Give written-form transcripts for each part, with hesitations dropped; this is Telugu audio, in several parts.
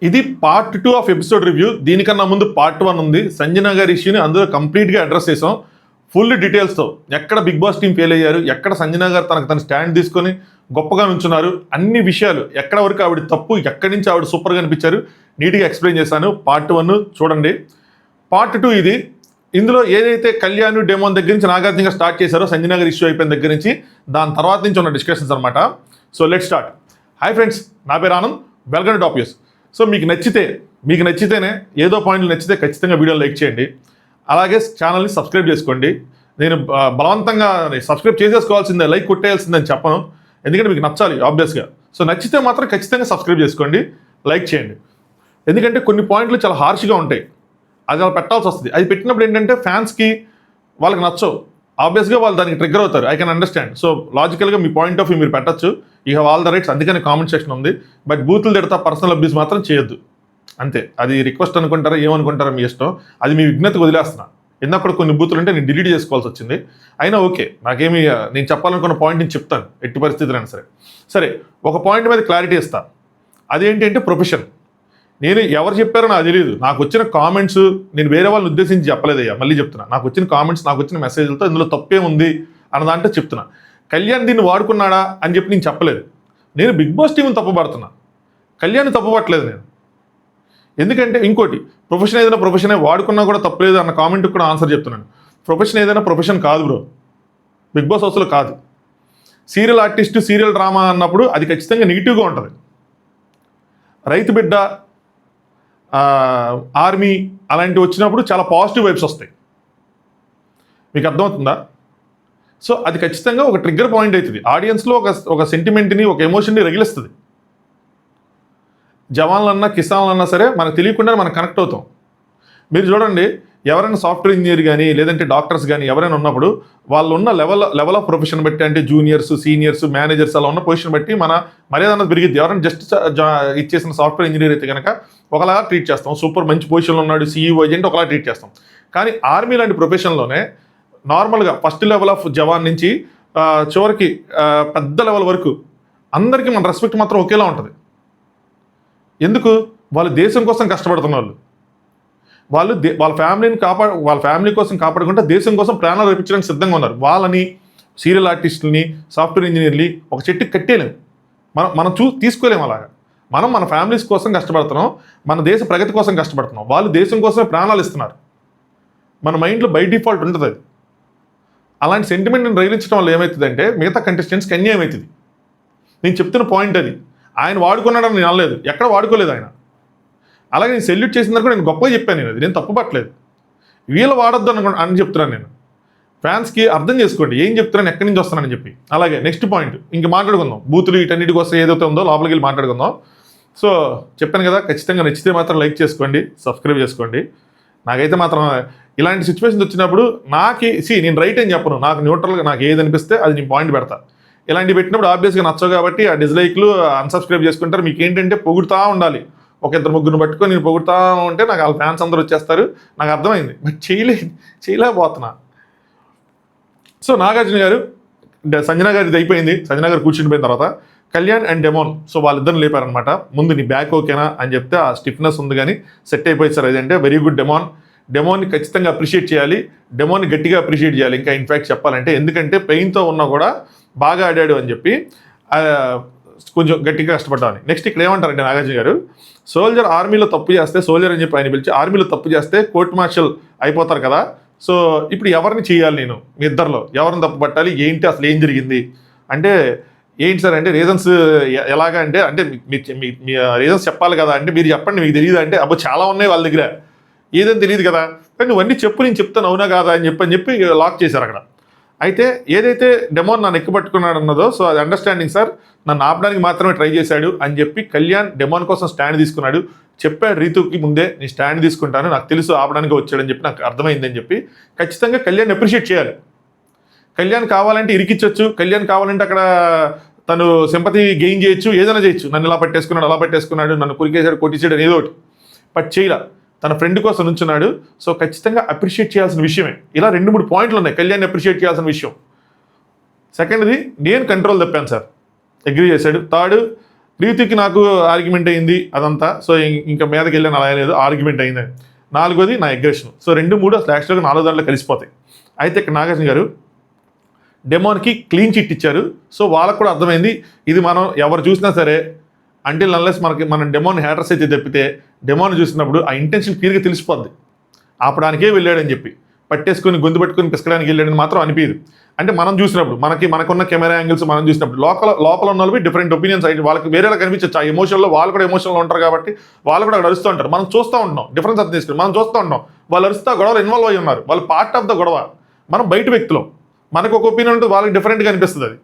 ఇది పార్ట్ 2 ఆఫ్ ఎపిసోడ్ రివ్యూ. దీనికన్నా ముందు పార్ట్ 1 ఉంది. సంజన గారి ఇష్యూని అందులో కంప్లీట్గా అడ్రస్ చేసాం ఫుల్ డీటెయిల్స్తో. ఎక్కడ బిగ్ బాస్ టీం ఫెయిల్ అయ్యారు, ఎక్కడ సంజన గారు తన స్టాండ్ తీసుకొని గొప్పగా నుంచున్నారు, అన్ని విషయాలు ఎక్కడ వరకు ఆవిడ తప్పు, ఎక్కడి నుంచి ఆవిడ సూపర్గా అనిపించారు నీట్గా ఎక్స్ప్లెయిన్ చేశాను. పార్ట్ 1 చూడండి. పార్ట్ 2 ఇది. ఇందులో ఏదైతే కళ్యాణ్ డెమోన్ దగ్గర నుంచి నాగార్జున స్టార్ట్ చేశారో సంజన గారి ఇష్యూ అయిపోయిన దగ్గర నుంచి దాని తర్వాత నుంచి ఉన్న డిస్కషన్స్ అనమాట. So let start. Hi friends, నా పేరు Anand. Welcome to top news. So మీకు నచ్చితేనే ఏదో పాయింట్లు నచ్చితే ఖచ్చితంగా వీడియోని లైక్ చేయండి. అలాగే ఛానల్ని సబ్స్క్రైబ్ చేసుకోండి. నేను బలవంతంగా సబ్స్క్రైబ్ చేసేసుకోవాల్సిందే, లైక్ కొట్టేయాల్సిందని చెప్పను, ఎందుకంటే మీకు నచ్చాలి ఆబ్వియస్గా. సో నచ్చితే మాత్రం ఖచ్చితంగా సబ్స్క్రైబ్ చేసుకోండి, లైక్ చేయండి. ఎందుకంటే కొన్ని పాయింట్లు చాలా హార్ష్గా ఉంటాయి, అది అలా పెట్టాల్సి వస్తుంది. అది పెట్టినప్పుడు ఏంటంటే ఫ్యాన్స్కి వాళ్ళకి నచ్చవు, ఆబ్వియస్గా వాళ్ళు దానికి ట్రిగ్గర్ అవుతారు. I can understand. సో లాజికల్గా మీ పాయింట్ ఆఫ్ వ్యూ మీరు పెట్టచ్చు, you have all the rights. అందుకని కామెంట్ సెక్షన్ ఉంది. బట్ బూతులు తిడతా పర్సనల్ అబ్యూస్ మాత్రం చేయొద్దు, అంతే. అది రిక్వెస్ట్ అనుకుంటారా ఏమనుకుంటారా మీ ఇష్టం, అది మీ విజ్ఞతకు వదిలేస్తున్నా. ఎందుకు కొన్ని బూతులు ఉంటే నేను డిలీట్ చేసుకోవాల్సి వచ్చింది. అయినా ఓకే, నాకేమి నేను చెప్పాలనుకున్న పాయింట్ నేను చెప్తాను ఎట్టి పరిస్థితులైనా సరే. ఒక పాయింట్ మీద క్లారిటీ ఇస్తా. అదేంటి అంటే ప్రొఫెషన్. నేను ఎవరు చెప్పారో నాకు తెలియదు. నాకు వచ్చిన కామెంట్స్ నేను వేరే వాళ్ళని ఉద్దేశించి చెప్పలేదయ్యా, మళ్ళీ చెప్తున్నా. నాకు వచ్చిన కామెంట్స్, నాకు వచ్చిన మెసేజ్లతో ఇందులో తప్పే ఉంది అన్న దాంట్లో చెప్తున్నా. కళ్యాణ్ దీన్ని వాడుకున్నాడా అని చెప్పి నేను చెప్పలేదు. నేను బిగ్ బాస్ టీంని తప్పుపడుతున్నా, కళ్యాణ్ తప్పుపట్టలేదు నేను. ఎందుకంటే ఇంకోటి, ప్రొఫెషన్ ఏదైనా ప్రొఫెషనే, వాడుకున్నా కూడా తప్పలేదు అన్న కామెంట్కి కూడా ఆన్సర్ చెప్తున్నాను. ప్రొఫెషన్ ఏదైనా ప్రొఫెషన్ కాదు బ్రో, బిగ్ బాస్ హౌస్లో కాదు. సీరియల్ ఆర్టిస్ట్, సీరియల్ డ్రామా అన్నప్పుడు అది ఖచ్చితంగా నెగిటివ్గా ఉంటుంది. రైతు బిడ్డ, ఆర్మీ అలాంటివి వచ్చినప్పుడు చాలా పాజిటివ్ వైబ్స్ వస్తాయి. మీకు అర్థమవుతుందా? సో అది ఖచ్చితంగా ఒక ట్రిగ్గర్ పాయింట్ అవుతుంది ఆడియన్స్లో. ఒక సెంటిమెంట్ని, ఒక ఎమోషన్ని రగిలిస్తుంది. జవాన్లన్నా కిసాన్లన్నా సరే మనకు తెలియకుండా మనం కనెక్ట్ అవుతాం. మీరు చూడండి, ఎవరైనా సాఫ్ట్వేర్ ఇంజనీర్ కానీ లేదంటే డాక్టర్స్ కానీ ఎవరైనా ఉన్నప్పుడు వాళ్ళు ఉన్న లెవెల్ ఆఫ్ ప్రొఫెషన్ బట్టి, అంటే జూనియర్స్, సీనియర్స్, మేనేజర్స్ అలా ఉన్న పొజిషన్ బట్టి మన మర్యాద అన్నది పెరిగిద్ది. ఎవరైనా జస్ట్ ఇచ్చేసిన సాఫ్ట్వేర్ ఇంజనీర్ అయితే కనుక ఒకలాగా ట్రీట్ చేస్తాం. సూపర్ మంచి పొజిషన్లో ఉన్నాడు, సీఈఓ ఏజెంట్, ఒకలా ట్రీట్ చేస్తాం. కానీ ఆర్మీ లాంటి ప్రొఫెషన్లోనే నార్మల్గా ఫస్ట్ లెవెల్ ఆఫ్ జవాన్ నుంచి చివరికి పెద్ద లెవెల్ వరకు అందరికీ మన రెస్పెక్ట్ మాత్రం ఒకేలా ఉంటుంది. ఎందుకు? వాళ్ళు దేశం కోసం కష్టపడుతున్న వాళ్ళు వాళ్ళ ఫ్యామిలీ కోసం కాపాడుకుంటే దేశం కోసం ప్రాణాలు రప్పించడానికి సిద్ధంగా ఉన్నారు. వాళ్ళని, సీరియల్ ఆర్టిస్టులని, సాఫ్ట్వేర్ ఇంజనీర్ని ఒక చెట్టుకి కట్టేయలేము, మనం తీసుకోలేము. అలాగా మన ఫ్యామిలీస్ కోసం కష్టపడుతున్నాం, మన దేశ ప్రగతి కోసం కష్టపడుతున్నాం. వాళ్ళు దేశం కోసమే ప్రాణాలు ఇస్తున్నారు. మన మైండ్లో బై డిఫాల్ట్ ఉంటుంది అది. అలాంటి సెంటిమెంట్ని రగిలించడం వల్ల ఏమవుతుందంటే మిగతా కంటెస్టెంట్స్కి అన్యాయం అవుతుంది. నేను చెప్తున్న పాయింట్ అది. ఆయన వాడుకున్నాడని నేను అనలేదు, ఎక్కడ వాడుకోలేదు ఆయన. అలాగే నేను సెల్యూట్ చేసిన దగ్గర నేను గొప్పగా చెప్పాను, నేను తప్పు పట్టలేదు. వీళ్ళు వాడొద్దు అని చెప్తున్నాను నేను. ఫ్యాన్స్కి అర్థం చేసుకోండి ఏం చెప్తున్నాను, ఎక్కడి నుంచి వస్తున్నానని చెప్పి. అలాగే నెక్స్ట్ పాయింట్ ఇంక మాట్లాడుకుందాం. బూతులు వీటన్నిటికి వస్తే ఏదైతే ఉందో లోపలికి వెళ్ళి మాట్లాడుకుందాం. సో చెప్పాను కదా, ఖచ్చితంగా నచ్చితే మాత్రం లైక్ చేసుకోండి, సబ్స్క్రైబ్ చేసుకోండి. నాకైతే మాత్రం ఇలాంటి సిచ్యువేషన్స్ వచ్చినప్పుడు నేను రైట్ అని చెప్పను, నాకు న్యూట్రల్గా నాకు ఏది అనిపిస్తే అది నేను పాయింట్ పెడతా. ఇలాంటివి పెట్టినప్పుడు ఆబ్వియస్గా నచ్చవు కాబట్టి ఆ డిస్లైక్లు, అన్సబ్స్క్రైబ్ చేసుకుంటారు. మీకు ఏంటంటే పొగుడుతూ ఉండాలి, ఒక ఇద్దరు ముగ్గురు పట్టుకొని నేను పొగుడుతూ ఉంటే నాకు వాళ్ళ ఫ్యాన్స్ అందరూ వచ్చేస్తారు. నాకు అర్థమైంది, బట్ చేయలేకపోతున్నా. సో నాగార్జున గారు, సంజన గారిది అయిపోయింది. సంజన గారు కూర్చుండిపోయిన తర్వాత కళ్యాణ్ అండ్ డెమోన్, సో వాళ్ళిద్దరిని లేపారనమాట. ముందు నీ బ్యాక్ ఓకేనా అని చెప్తే ఆ స్టిఫ్నెస్ ఉంది కానీ సెట్ అయిపోయి సార్ అదంటే వెరీ గుడ్ డెమోన్ని ఖచ్చితంగా అప్రిషియేట్ చేయాలి, డెమోన్ని గట్టిగా అప్రిషియేట్ చేయాలి. ఇంకా ఇన్ఫ్యాక్ట్ చెప్పాలంటే, ఎందుకంటే పెయిన్తో ఉన్నా కూడా బాగా ఆడాడు అని చెప్పి కొంచెం గట్టిగా కష్టపడ్డామని. నెక్స్ట్ ఇక్కడ ఏమంటారంటే నాగార్జున గారు, సోల్జర్ ఆర్మీలో తప్పు చేస్తే, సోల్జర్ అని చెప్పి ఆయన పిలిచి ఆర్మీలో తప్పు చేస్తే కోర్ట్ మార్షల్ అయిపోతారు కదా. సో ఇప్పుడు ఎవరిని చేయాలి, నేను మీ ఇద్దరిలో ఎవరిని తప్పు పట్టాలి, ఏంటి అసలు ఏం జరిగింది అంటే, ఏంటి సార్ అంటే రీజన్స్ ఎలాగా అంటే మీ రీజన్స్ చెప్పాలి కదా అంటే, మీరు చెప్పండి మీకు తెలియదు అంటే, అబ్బో చాలా ఉన్నాయి వాళ్ళ దగ్గర, ఏదని తెలియదు కదా, కానీ నువ్వన్నీ చెప్పు నేను చెప్తాను అవునా కాదా అని చెప్పి లాక్ చేశారు అక్కడ. అయితే ఏదైతే డెమోన్ నన్ను ఎక్కబట్టుకున్నాడు అన్నదో, సో అది అండర్స్టాండింగ్ సార్, నన్ను ఆపడానికి మాత్రమే ట్రై చేశాడు అని చెప్పి కళ్యాణ్ డెమోన్ కోసం స్టాండ్ తీసుకున్నాడు. చెప్పాడు రీతుకి ముందే, నేను స్టాండ్ తీసుకుంటాను, నాకు తెలుసు ఆపడానికి వచ్చాడని చెప్పి, నాకు అర్థమైందని చెప్పి ఖచ్చితంగా కళ్యాణ్ అప్రిషియేట్ చేయాలి. కళ్యాణ్ కావాలంటే ఇరికిచ్చొచ్చు, కళ్యాణ్ కావాలంటే అక్కడ తను సింపతి గెయిన్ చేయొచ్చు, ఏదైనా చేయొచ్చు. నన్ను ఇలా పట్టేసుకున్నాడు, అలా పట్టేసుకున్నాడు, నన్ను కొరికేశాడు, కొట్టించాడు, ఏదో ఒకటి. బట్ చేయలా, తన ఫ్రెండ్ కోసం నుంచున్నాడు. సో ఖచ్చితంగా అప్రిషియేట్ చేయాల్సిన విషయమే. ఇలా 2-3 పాయింట్లు ఉన్నాయి కళ్యాణ్ అప్రిషియేట్ చేయాల్సిన విషయం. సెకండ్ది, నేను కంట్రోల్ తప్పాను సార్, అగ్రీ చేశాడు. థర్డ్, ప్రీతికి నాకు ఆర్గ్యుమెంట్ అయింది అదంతా. సో ఇంకా మీదకి వెళ్ళాను, అలా లేదు, ఆర్గ్యుమెంట్ అయింది. నాలుగోది నా అగ్రెషన్. సో 2, 3 అసలు యాక్చువల్గా 4 దాంట్లో కలిసిపోతాయి. అయితే ఇక్కడ నాగార్జున గారు డెమాన్కి క్లీన్ చిట్ ఇచ్చారు. సో వాళ్ళకు కూడా అర్థమైంది ఇది మనం ఎవరు చూసినా సరే అంటిల్ అన్లెస్ మనం డెమోన్ హ్యాటర్స్ అయితే తప్పితే డెమోన్ చూసినప్పుడు ఆ ఇంటెన్షన్ క్లియర్గా తెలిసిపోద్ది. ఆపడానికే వెళ్ళాడని చెప్పి పట్టేసుకొని గొంతు పట్టుకొని పిసకడానికి వెళ్ళాడని మాత్రం అనిపించదు. అంటే మనం చూసినప్పుడు మనకున్న కెమెరా యాంగిల్స్ మనం చూసినప్పుడు లోపల ఉన్న వాళ్ళవి డిఫరెంట్ ఒపీనియన్స్ అయితే వాళ్ళకి వేరేలా కనిపించచ్చు. ఆ ఎమోషన్లో వాళ్ళు కూడా ఎమోషన్లో ఉంటారు కాబట్టి వాళ్ళు కూడా అక్కడ అరుస్తూ ఉంటారు. మనం చూస్తూ ఉంటున్నాం, డిఫరెన్స్ అర్థం చేసుకుని మనం చూస్తూ ఉంటాం. వాళ్ళు అరుస్తూ గొడవలు ఇన్వాల్వ్ అయ్యి ఉన్నారు, వాళ్ళు పార్ట్ ఆఫ్ ద గొడవ. మనం బయట వ్యక్తులు, మనకు ఒక ఒపీనియన్ ఉంటుంది, వాళ్ళకి డిఫరెంట్గా అనిపిస్తుంది. అది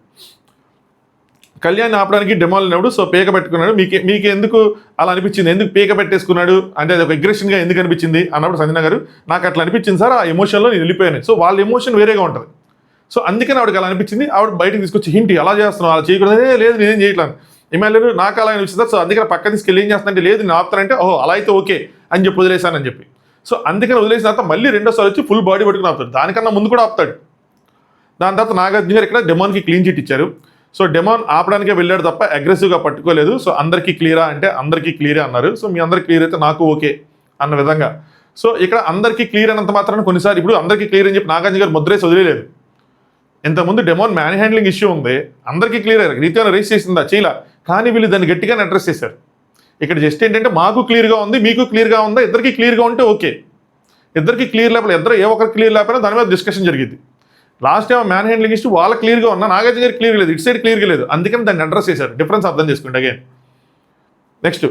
కళ్యాణ్ ఆపడానికి డెమోల్ అయినప్పుడు సో పీక పెట్టుకున్నాడు. మీకు ఎందుకు అలా అనిపించింది, ఎందుకు పీక పెట్టేసుకున్నాడు అంటే అది ఒక అగ్రెషన్గా ఎందుకు అనిపించింది అన్నప్పుడు సంజన గారు నాకు అట్లా అనిపించింది సార్, ఆ ఎమోషన్లో నేను వెళ్ళిపోయాను. సో వాళ్ళ ఎమోషన్ వేరేగా ఉంటుంది. సో అందుకని ఆవిడకి అలా అనిపించింది. ఆవిడ బయటకు తీసుకొచ్చి హింటి అలా చేస్తున్నావు, అలా చేయకూడదు, లేదు నేనేం చేయట్లేదు ఎమ్మెల్యేలు నాకు అలా అనిపిస్తుంది. సో అందుకని పక్క తీసుకెళ్ళి ఏం చేస్తానంటే లేదు నేను ఆపుతానంటే ఓహో అలా అయితే ఓకే అని చెప్పి వదిలేశానని చెప్పి. సో అందుకని వదిలేసిన తర్వాత మళ్ళీ రెండోసారి వచ్చి ఫుల్ బాడీ పట్టుకుని ఆపుతాడు. దానికన్నా ముందు కూడా ఆపుతాడు. దాని తర్వాత నాగార్జున గారు ఇక్కడ డెమాన్కి క్లీన్ చిట్ ఇచ్చారు. సో డెమాన్ ఆపడానికే వెళ్ళాడు తప్ప అగ్రెసివ్గా పట్టుకోలేదు. సో అందరికీ క్లియరా అంటే అందరికీ క్లియరే అన్నారు. సో మీ అందరికీ క్లియర్ అయితే నాకు ఓకే అన్న విధంగా. సో ఇక్కడ అందరికీ క్లియర్ అన్నంత మాత్రాన కొన్నిసార్లు ఇప్పుడు అందరికీ క్లియర్ అని చెప్పి నాగార్జున గారు ముద్రేసి వదిలేదు. ఇంతకుముందు డెమాన్ మ్యాన్ హ్యాండ్లింగ్ ఇష్యూ ఉంది, అందరికీ క్లియర్ అయ్యారు, రీతిగా రేస్ చేసిందా చేయలా, కానీ వీళ్ళు దాన్ని గట్టిగానే అడ్రస్ చేశారు. ఇక్కడ జస్ట్ ఏంటంటే మాకు క్లియర్గా ఉంది, మీకు క్లియర్గా ఉందా, ఇద్దరికి క్లియర్గా ఉంటే ఓకే. ఇద్దరికి క్లియర్ లేకపోతే ఇద్దరు ఏ ఒక్కరికి క్లియర్ లేకపోయినా దాని మీద డిస్కషన్ జరిగింది. Last time man handling issue వాళ్ళ క్లియర్గా ఉన్నా నాగార్జున గారికి క్లియర్ లేదు, ఇటు సైడ్ క్లియర్గా లేదు. అందుకని దాన్ని అడ్రస్ చేశారు. డిఫరెన్స్ అర్థం చేసుకోండి again. Next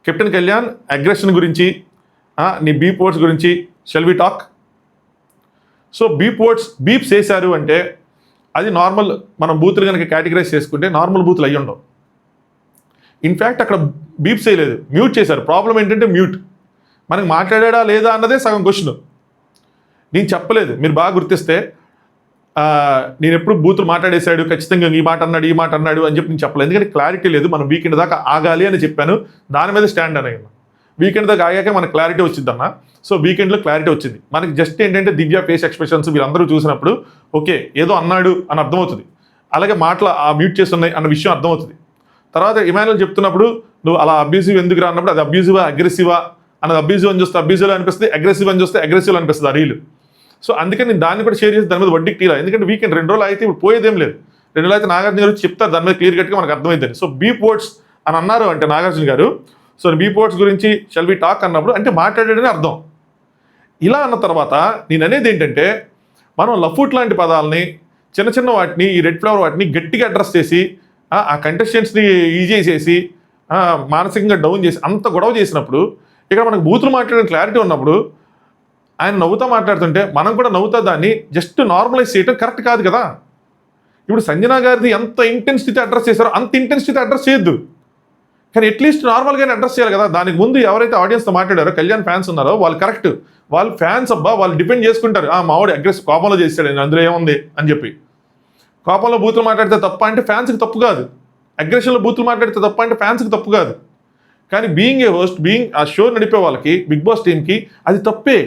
captain Kalyan aggression గురించి, నీ బీప్ వర్డ్స్ గురించి shall we talk. So beeps వేశారు అంటే అది నార్మల్, మనం బూతులు కనుక కేటగిరైజ్ చేసుకుంటే నార్మల్ బూతులు అయ్యి ఉండవు. ఇన్ఫ్యాక్ట్ అక్కడ బీప్స్ వేయలేదు, మ్యూట్ చేశారు. ప్రాబ్లం ఏంటంటే మ్యూట్. మనకి మాట్లాడా లేదా అన్నదే సగం క్వశ్చన్. నేను చెప్పలేదు, మీరు బాగా గుర్తిస్తే నేను ఎప్పుడు బూతులు మాట్లాడేశాడు ఖచ్చితంగా ఈ మాట అన్నాడు అని చెప్పి నేను చెప్పలేదు. ఎందుకంటే క్లారిటీ లేదు. మనం వీకెండ్ దాకా ఆగాలి అని చెప్పాను, దాని మీద స్టాండ్ అయ్యాను. వీకెండ్ దాకా ఆగాక మనకు క్లారిటీ వచ్చిందన్న. సో వీకెండ్లో క్లారిటీ వచ్చింది. మనకి జస్ట్ ఏంటంటే దివ్య ఫేస్ ఎక్స్ప్రెషన్స్ వీళ్ళందరూ చూసినప్పుడు ఓకే ఏదో అన్నాడు అని అర్థమవుతుంది. అలాగే మాటలు ఆ మ్యూట్ చేస్తున్నాయి అన్న విషయం అర్థమవుతుంది. తర్వాత ఇమాన్యుల్ చెప్తున్నప్పుడు నువ్వు అలా అబ్యూజివ్ ఎందుకు రా అన్నప్పుడు అది అబ్యూజివా అగ్రెసివా అన్నది అబ్యూజివ్ అని చూస్తే అబ్యూజివ్ అనిపిస్తుంది, అగ్రెసివ్ అని చూస్తే అగ్రెసివ్ అనిపిస్తుంది ఆ రీల్. సో అందుకని నేను దాన్ని కూడా షేర్ చేసి దాని మీద వడ్డీకి తీరా. ఎందుకంటే వీకెండ్ 2 రోజులు అయితే ఇప్పుడు పోయేదేం లేదు. 2 రోజులు అయితే నాగార్జున గారు చెప్తారు దాని మీద క్లియర్ కట్గా మనకు అర్థమైందని. సో బీప్ వర్డ్స్ అని అన్నారు అంటే నాగార్జున గారు, సో బీప్ వర్డ్స్ గురించి షెల్ వి టాక్ అన్నప్పుడు అంటే మాట్లాడాడని అర్థం. ఇలా అన్న తర్వాత నేను అనేది ఏంటంటే మనం లఫూట్ లాంటి పదాలని చిన్న వాటిని ఈ రెడ్ ఫ్లవర్ వాటిని గట్టిగా అడ్రస్ చేసి ఆ కంటెస్టెంట్స్ని ఈజీ చేసి మానసికంగా డౌన్ చేసి అంత గొడవ చేసినప్పుడు ఇక్కడ మనకు బూతులు మాట్లాడిన క్లారిటీ ఉన్నప్పుడు ఆయన నవ్వుతా మాట్లాడుతుంటే మనం కూడా నవ్వుతా దాన్ని జస్ట్ నార్మలైజ్ చేయడం కరెక్ట్ కాదు కదా. ఇప్పుడు సంజన గారిది ఎంత ఇంటెన్సిటీ అడ్రస్ చేశారో అంత ఇంటెన్సిటీ అడ్రస్ చేయొద్దు, కానీ అట్లీస్ట్ నార్మల్గానే అడ్రస్ చేయాలి కదా. దానికి ముందు ఎవరైతే ఆడియన్స్తో మాట్లాడారో కళ్యాణ్ ఫ్యాన్స్ ఉన్నారో వాళ్ళు కరెక్ట్, వాళ్ళు ఫ్యాన్స్ అబ్బా వాళ్ళు డిపెండ్ చేసుకుంటారు. మావాడు అగ్రెసివ్ కోపంలో చేశాడు అందులో ఏముంది అని చెప్పి. కోపంలో బూతులు మాట్లాడితే తప్ప అంటే ఫ్యాన్స్కి తప్పు కాదు, అగ్రెషన్లో బూతులు మాట్లాడితే తప్ప అంటే ఫ్యాన్స్కి తప్పు కాదు. కానీ బీయింగ్ ఏ హోస్ట్, బీయింగ్ ఆ షో నడిపే వాళ్ళకి బిగ్ బాస్ టీమ్కి అది తప్పే.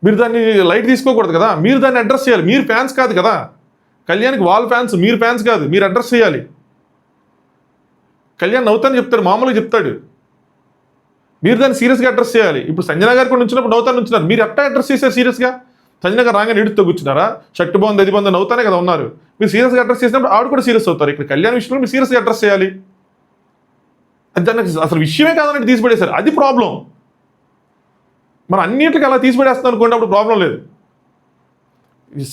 మీరు దాన్ని లైట్ తీసుకోకూడదు కదా, మీరు దాన్ని అడ్రస్ చేయాలి. మీరు ఫ్యాన్స్ కాదు కదా, కళ్యాణ్కి వాళ్ళ ఫ్యాన్స్, మీరు ఫ్యాన్స్ కాదు, మీరు అడ్రస్ చేయాలి. కళ్యాణ్ నవ్వుతాను చెప్తాడు, మామూలుగా చెప్తాడు, మీరు దాన్ని సీరియస్గా అడ్రస్ చేయాలి. ఇప్పుడు సంజన గారు కూడా నుంచినప్పుడు నవ్వుతాను ఉంచున్నారు, మీరు ఎట్లా అడ్రస్ చేశారు సీరియస్గా? సంజన గారు రాగానే ఎడుతూ కూర్చున్నారా, షర్ట్ బాగుంది అది బాగుంది నవ్వుతానే కదా ఉన్నారు. మీరు సీరియస్గా అడ్రస్ చేసినప్పుడు ఆవిడ కూడా సీరియస్ అవుతారు. ఇక్కడ కళ్యాణ్ విషయంలో మీరు సీరియస్గా అడ్రస్ చేయాలి. అది దానికి అసలు విషయమే కాదన్నట్టు తీసిపడేశారు, అది ప్రాబ్లం. మనం అన్నింటికి అలా తీసిపడేస్తాం అనుకోండి, అప్పుడు ప్రాబ్లం లేదు.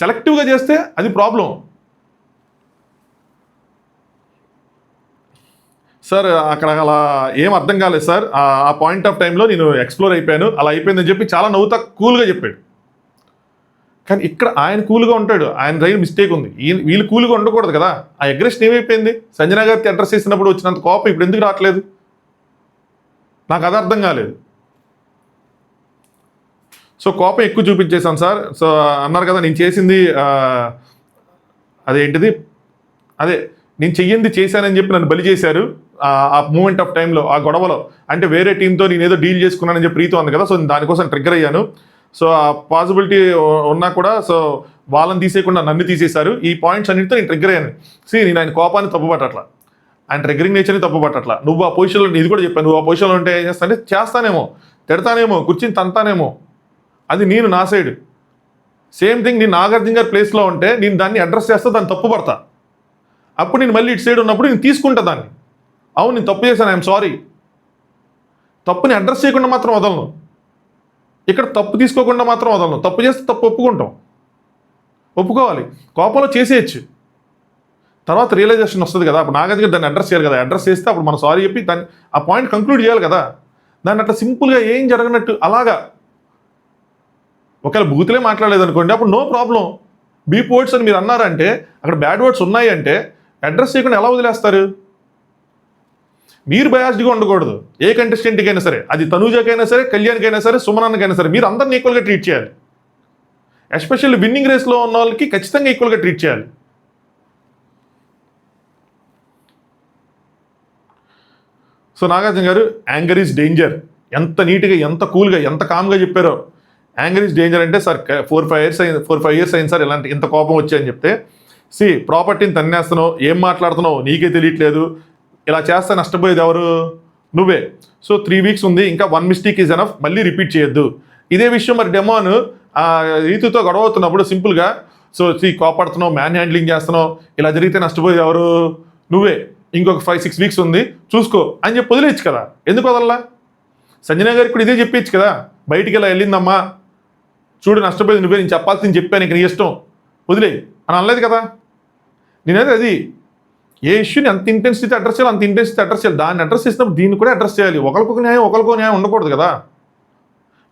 సెలెక్టివ్గా చేస్తే అది ప్రాబ్లం. సార్ అక్కడ అలా ఏం అర్థం కాలేదు సార్, ఆ పాయింట్ ఆఫ్ టైంలో నేను ఎక్స్ప్లోర్ అయిపోయాను, అలా అయిపోయిందని చెప్పి చాలా నవ్వుతా కూల్గా చెప్పాడు. కానీ ఇక్కడ ఆయన కూల్గా ఉంటాడు, ఆయన దగ్గర మిస్టేక్ ఉంది. వీళ్ళు కూల్గా ఉండకూడదు కదా. ఆ అగ్రెషన్ ఏమైపోయింది? సంజన గారికి అడ్రస్ చేసినప్పుడు వచ్చినంత కోపం ఇప్పుడు ఎందుకు రావట్లేదు? నాకు అది అర్థం కాలేదు. సో కోపం ఎక్కువ చూపించేశాను సార్. సో అన్నారు కదా నేను చేసింది అదేంటిది అదే నేను చెయ్యింది చేశానని చెప్పి నన్ను బలి చేశారు ఆ మూమెంట్ ఆఫ్ టైంలో, ఆ గొడవలో. అంటే వేరే టీంతో నేను ఏదో డీల్ చేసుకున్నానని చెప్పి ప్రీతి ఉంది కదా, సో దానికోసం ట్రిగ్గర్ అయ్యాను. సో ఆ పాసిబిలిటీ ఉన్నా కూడా సో వాళ్ళని తీసేయకుండా నన్ను తీసేశారు. ఈ పాయింట్స్ అన్నింటితో నేను ట్రిగ్గర్ అయ్యాను. నేను ఆయన కోపాన్ని తప్పుపట్టట్లా. ఆయన ట్రిగరింగ్ నేచర్ని తప్పు పట్టట్లా. నువ్వు ఆ పొజిషన్లో, ఇది కూడా చెప్పాను, నువ్వు ఆ పొజిషన్లో ఉంటే ఏం చేస్తా అంటే చేస్తానేమో, తిడతానేమో, కూర్చుని తంతానేమో, అది నేను నా సైడ్. సేమ్ థింగ్ నేను నాగార్జున గారి ప్లేస్లో ఉంటే నేను దాన్ని అడ్రస్ చేస్తా, దాన్ని తప్పు పడతా. అప్పుడు నేను మళ్ళీ ఇటు సైడ్ ఉన్నప్పుడు నేను తీసుకుంటా దాన్ని. అవును నేను తప్పు చేశాను, ఐఎమ్ సారీ. తప్పుని అడ్రస్ చేయకుండా మాత్రం వదలను. ఇక్కడ తప్పు తీసుకోకుండా మాత్రం వదలను. తప్పు చేస్తే తప్పు ఒప్పుకోవాలి. కోపంలో చేసేయచ్చు, తర్వాత రియలైజేషన్ వస్తుంది కదా. అప్పుడు నాగార్జున గారు దాన్ని అడ్రస్ చేయాలి కదా. అడ్రస్ చేస్తే అప్పుడు మనం సారీ చెప్పి దాన్ని ఆ పాయింట్ కంక్లూడ్ చేయాలి కదా. దాన్ని అట్లా సింపుల్గా ఏం జరగనట్టు అలాగా ఒకవేళ బూతులే మాట్లాడలేదు అనుకోండి, అప్పుడు నో ప్రాబ్లం. బీప్ వర్డ్స్ అని మీరు అన్నారంటే, అక్కడ బ్యాడ్ వర్డ్స్ ఉన్నాయి అంటే అడ్రస్ చేయకుండా ఎలా వదిలేస్తారు? మీరు బయాస్డ్గా ఉండకూడదు. ఏ కంటెస్టెంట్కి అయినా సరే, అది తనూజకైనా సరే, కళ్యాణ్కైనా సరే, సుమనాన్నకైనా సరే, మీరు అందరిని ఈక్వల్గా ట్రీట్ చేయాలి. ఎస్పెషల్లీ విన్నింగ్ రేస్లో ఉన్న వాళ్ళకి ఖచ్చితంగా ఈక్వల్గా ట్రీట్ చేయాలి. సో నాగార్జున గారు యాంగర్ ఈజ్ డేంజర్, ఎంత నీట్గా, ఎంత కూల్గా, ఎంత కామ్గా చెప్పారో. యాంగర్ ఈజ్ డేంజర్ అంటే సార్ 4-5 ఇయర్స్ అయింది సార్ ఇలాంటి ఇంత కోపం వచ్చాయని చెప్తే, ప్రాపర్టీని తన్నేస్తున్నావు, ఏం మాట్లాడుతున్నావు నీకే తెలియట్లేదు, ఇలా చేస్తే నష్టపోయేది ఎవరు? నువ్వే. సో 3 వీక్స్ ఉంది, ఇంకా 1 మిస్టేక్ ఈజ్ ఎనఫ్, మళ్ళీ రిపీట్ చేయొద్దు. ఇదే విషయం మరి డెమాన్ రీతుతో గొడవ అవుతున్నప్పుడు సింపుల్గా కోపడుతున్నావు, మ్యాన్ హ్యాండ్లింగ్ చేస్తున్నావు, ఇలా జరిగితే నష్టపోయేది ఎవరు? నువ్వే. ఇంకొక 5-6 వీక్స్ ఉంది చూసుకో అని చెప్పి వదిలేయచ్చు కదా. ఎందుకు వదల్లా? సంజన గారికి కూడా ఇదే చెప్పేచ్చు కదా. బయటికి ఇలా వెళ్ళిందమ్మా, చూడు నష్టపోయేది నువ్వే, నేను చెప్పాల్సింది చెప్పాను, నీకు నీ ఇష్టం, వదిలేయి అని అనలేదు కదా. నేనైతే అది ఏ ఇష్యూని అంత ఇంటెన్సిటీ అడ్రస్ చేయాలి, అంత ఇంటెన్సిటీ అడ్రస్ చేయాలి. దాన్ని అడ్రస్ చేసినప్పుడు దీన్ని కూడా అడ్రస్ చేయాలి. ఒకరికొక న్యాయం, ఒకరికో న్యాయం ఉండకూడదు కదా.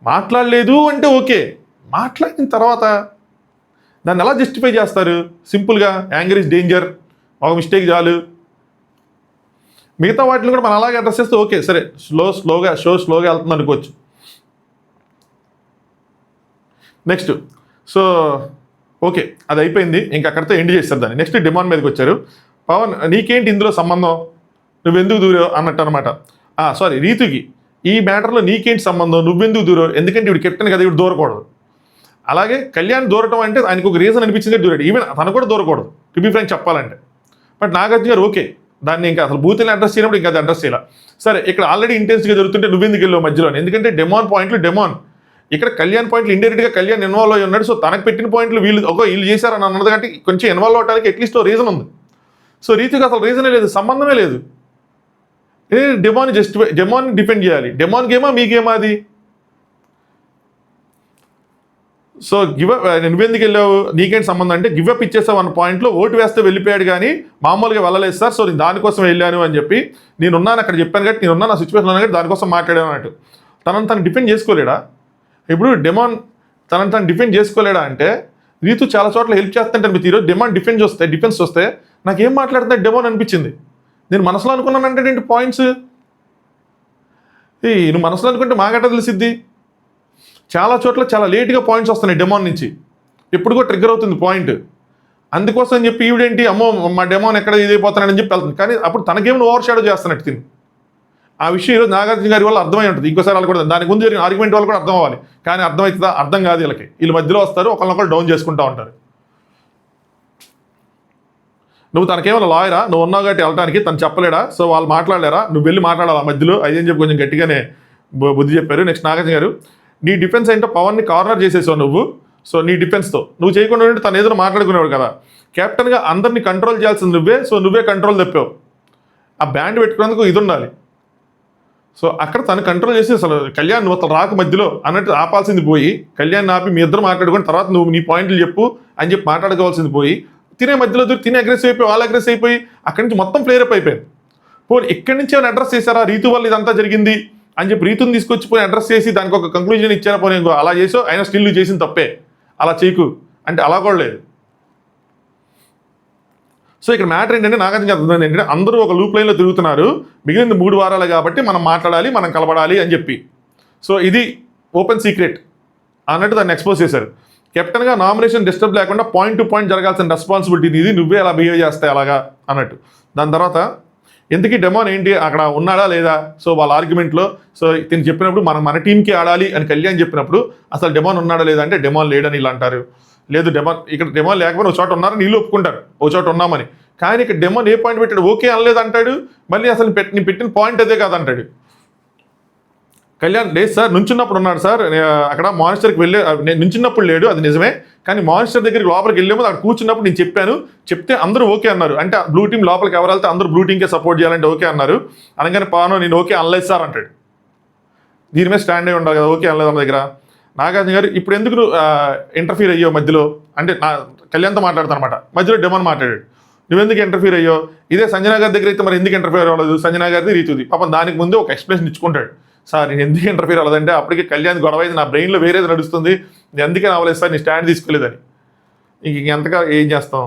మాట్లాడలేదు అంటే ఓకే, మాట్లాడిన తర్వాత దాన్ని ఎలా జస్టిఫై చేస్తారు? సింపుల్గా యాంగర్ ఈజ్ డేంజర్, ఒక మిస్టేక్ చాలు. మిగతా వాటిని కూడా మనం అలాగే అడ్రస్ చేస్తే ఓకే, సరే, స్లోగా వెళ్తుంది అనుకోవచ్చు. నెక్స్ట్ ఓకే, అది అయిపోయింది, ఇంకా అక్కడితో ఎండ్ చేస్తారు దాన్ని. నెక్స్ట్ డిమాండ్ మీదకి వచ్చారు. పవన్ నీకేంటి ఇందులో సంబంధం, నువ్వెందుకు దూరావు అన్నట్టు అనమాట. సారీ, రీతుకి ఈ మ్యాటర్లో నీకేంటి సంబంధం, నువ్వెందుకు దూరావు, ఎందుకంటే ఇవి కెప్టెన్ కదా, ఇవి దూరకూడదు. అలాగే కళ్యాణ్ దూరటం అంటే ఆయనకు ఒక రీజన్ అనిపించింది దూరాడు. ఈవెన్ తను కూడా దూరకూడదు, టు బి ఫ్రాంక్ చెప్పాలంటే. బట్ నాగార్జున గారు ఓకే, దాన్ని ఇంకా అసలు బూతుల్ని అడ్రస్ చేయనప్పుడు ఇంకా అది అడ్రస్ చేయాలి. సరే, ఇక్కడ ఆల్రెడీ ఇంటెన్స్గా జరుగుతుంటే నువ్వెందుకు వెళ్ళావు మధ్యలో? ఎందుకంటే డెమాన్ పాయింట్లు డెమాన్, ఇక్కడ కళ్యాణ్ పాయింట్లు ఇండైరెక్ట్గా కళ్యాణ్ ఇన్వాల్వ్ అయ్యి ఉన్నాడు. సో తనకు పెట్టిన పాయింట్లు వీళ్ళు చేశారని అన్నది కాబట్టి కొంచెం ఇన్వాల్వ్ అవడానికి అట్లీస్ట్ రీజన్ ఉంది. సో రీతికి అసలు రీజనే లేదు, సంబంధమే లేదు. డెమాన్ డిపెండ్ చేయాలి. డెమాన్ గేమా మీ గేమా అది? సో నువ్వెందుకు వెళ్ళావు, నీకేంటి సంబంధం అంటే గివప్ ఇచ్చేసావు 1 పాయింట్లో, ఓటు వేస్తే వెళ్ళిపోయాడు కానీ మామూలుగా వెళ్ళలేదు సార్. సో నేను దానికోసం వెళ్ళాను అని చెప్పి, నేనున్నాను అక్కడ చెప్పాను కాబట్టి, నేనున్నాను ఆ సిచ్యువేషన్ ఉన్నాను కాబట్టి దానికోసం మాట్లాడాను అన్నట్టు. తను డిఫెండ్ చేసుకోలేడా? ఇప్పుడు డెమాన్ తను డిఫెండ్ చేసుకోలేడా అంటే, రీతు చాలా చోట్ల హెల్ప్ చేస్తుంటే అనిపించింది. ఈరోజు డిఫెన్స్ వస్తే నాకేం మాట్లాడుతున్నా డెమాన్ అనిపించింది. నేను మనసులో అనుకున్నానంటే ఏంటి పాయింట్స్, నువ్వు మనసులో అనుకుంటే మాగట్ట తెలిసిద్ది. చాలా చోట్ల చాలా లేట్గా పాయింట్స్ వస్తున్నాయి డెమాన్ నుంచి, ఎప్పుడు కూడా ట్రిగ్గర్ అవుతుంది పాయింట్. అందుకోసం అని చెప్పి ఈవిడేంటి అమ్మో మా డెమాన్ ఎక్కడ ఇదైపోతున్నాడని చెప్పి వెళ్తుంది, కానీ అప్పుడు తనకేమో ఓవర్ షాడో చేస్తున్నట్టు తిని. ఆ విషయం ఈరోజు నాగార్జున గారి వల్ల అర్థమై ఉంటుంది. ఇంకోసారి వాళ్ళు కూడా దానికి ముందు జరిగిన ఆర్గ్యుమెంట్ వాళ్ళు కూడా అర్థం అవ్వాలి, కానీ అర్థమవుతుందా? అర్థం కాదు. వీళ్ళ మధ్యలో వస్తారు, ఒకళ్ళనొకళ్ళు డౌన్ చేసుకుంటూ ఉంటారు. నువ్వు తనకేమైనా లాయరా, నువ్వు ఉన్నావు కాబట్టి వెళ్ళడానికి, తను చెప్పలేడా? సో వాళ్ళు మాట్లాడలేరా? నువ్వు వెళ్ళి మాట్లాడాలి మధ్యలో, అదేం చెప్పి కొంచెం గట్టిగానే బుద్ధి చెప్పారు. నెక్స్ట్ నాగార్జున గారు, నీ డిఫెన్స్ ఏంటో పవన్ని కార్నర్ చేసేసావు నువ్వు. సో నీ డిఫెన్స్తో నువ్వు చేయకుండా ఉంటే తను ఏదైనా మాట్లాడుకునేవాడు కదా. కెప్టెన్గా అందరినీ కంట్రోల్ చేయాల్సింది నువ్వే, సో నువ్వే కంట్రోల్ తప్పావు. ఆ బ్యాండ్ పెట్టుకునేందుకు ఇది ఉండాలి. సో అక్కడ తను కంట్రోల్ చేసి అసలు కళ్యాణ్ నువ్వు అసలు రాక మధ్యలో అన్నట్టు ఆపాల్సింది పోయి, కళ్యాణ్ ఆపి మీ ఇద్దరు మాట్లాడుకుని తర్వాత నువ్వు నీ పాయింట్లు చెప్పు అని చెప్పి మాట్లాడుకోవాల్సింది పోయి, తినే మధ్యలో తినే అగ్రెసివ్ అయిపోయి, వాళ్ళు అగ్రెసివ్ అయిపోయి అక్కడి నుంచి మొత్తం ఫ్లేరప్ అయిపోయింది. పోనీ ఇక్కడి నుంచి ఏమైనా అడ్రస్ చేశారా, రీతు వల్ల ఇదంతా జరిగింది అని చెప్పి రీతుని తీసుకొచ్చి పోయి అడ్రస్ చేసి దానికి ఒక కంక్లూజన్ ఇచ్చారా? పోనీ అలా చేసో అయినా స్టిల్ నువ్వు చేసిన తప్పే, అలా చేయకు అంటే అలా కూడా లేదు. సో ఇక్కడ మ్యాటర్ ఏంటంటే నాగార్జున అర్థమైంది ఏంటంటే, అందరూ ఒక లూప్ లైన్లో తిరుగుతున్నారు, మిగిలిన 3 వారాలు కాబట్టి మనం మాట్లాడాలి, మనం కలబడాలి అని చెప్పి. సో ఇది ఓపెన్ సీక్రెట్ అన్నట్టు దాన్ని ఎక్స్పోజ్ చేశారు. కెప్టెన్గా నామినేషన్ డిస్టర్బ్ లేకుండా పాయింట్ టు పాయింట్ జరగాల్సిన రెస్పాన్సిబిలిటీ ఇది, నువ్వే అలా బిహేవ్ చేస్తాయి అలాగా అన్నట్టు. దాని తర్వాత ఎందుకు డెమాన్ ఏంటి అక్కడ ఉన్నాడా లేదా? సో వాళ్ళ ఆర్గ్యుమెంట్లో సో తిని చెప్పినప్పుడు మన టీంకి ఆడాలి అని కళ్యాణ్ చెప్పినప్పుడు అసలు డెమాన్ ఉన్నాడా లేదా అంటే డెమాన్ లేడని ఇలా అంటారు. లేదు డెమాన్ లేకపోతే ఒక చోట ఉన్నారని వీళ్ళు ఒప్పుకుంటారు, ఒక చోట ఉన్నామని. కానీ ఇక్కడ డెమోన్ ఏ పాయింట్ పెట్టాడు, ఓకే అనలేదు అంటాడు, మళ్ళీ అసలు నీ పెట్టిన పాయింట్ అదే కాదంటాడు. కళ్యాణ్ లేదు సార్ నుంచున్నప్పుడు ఉన్నాడు సార్, అక్కడ మానిస్టర్కి వెళ్ళే నేను నుంచున్నప్పుడు లేడు, అది నిజమే, కానీ మానిస్టర్ దగ్గరికి లోపలికి వెళ్ళేమో అక్కడ కూర్చున్నప్పుడు నేను చెప్పాను, చెప్తే అందరూ ఓకే అన్నారు. అంటే బ్లూ టీం లోపలికి ఎవరు వెళ్తే అందరూ బ్లూ టీంకే సపోర్ట్ చేయాలంటే ఓకే అన్నారు. అనగానే పవన్ నేను ఓకే అనలేదు సార్ అంటాడు. దీని మీద స్టాండ్ అయి ఉండాలి కదా, ఓకే అనలేదు అన్న దగ్గర. నాగార్జున గారు ఇప్పుడు ఎందుకు ఇంటర్ఫీర్ అయ్యో మధ్యలో అంటే కళ్యాణ్తో మాట్లాడతాను అనమాట, మధ్యలో డెమన్ మాట్లాడాడు, నువ్వెందుకు ఇంటర్ఫీర్ అయ్యో. ఇదే సంజనా గారి దగ్గర అయితే మరి ఎందుకు ఇంటర్ఫీర్ అవ్వలేదు, సంజనా గారిది రీతుది పాపం దానికి ముందు ఒక ఎక్స్ప్లెనేషన్ ఇచ్చుకుంటాడు. సార్ నేను ఎందుకు ఇంటర్ఫీర్ అవ్వలేదంటే అప్పటికి కళ్యాణ్ గొడవ అయితే నా బ్రెయిన్లో వేరేది నడుస్తుంది, నేను అందుకే అవ్వలేదు సార్, నీ స్టాండ్ తీసుకోలేదని. ఇంకెంతగా ఏం చేస్తాం.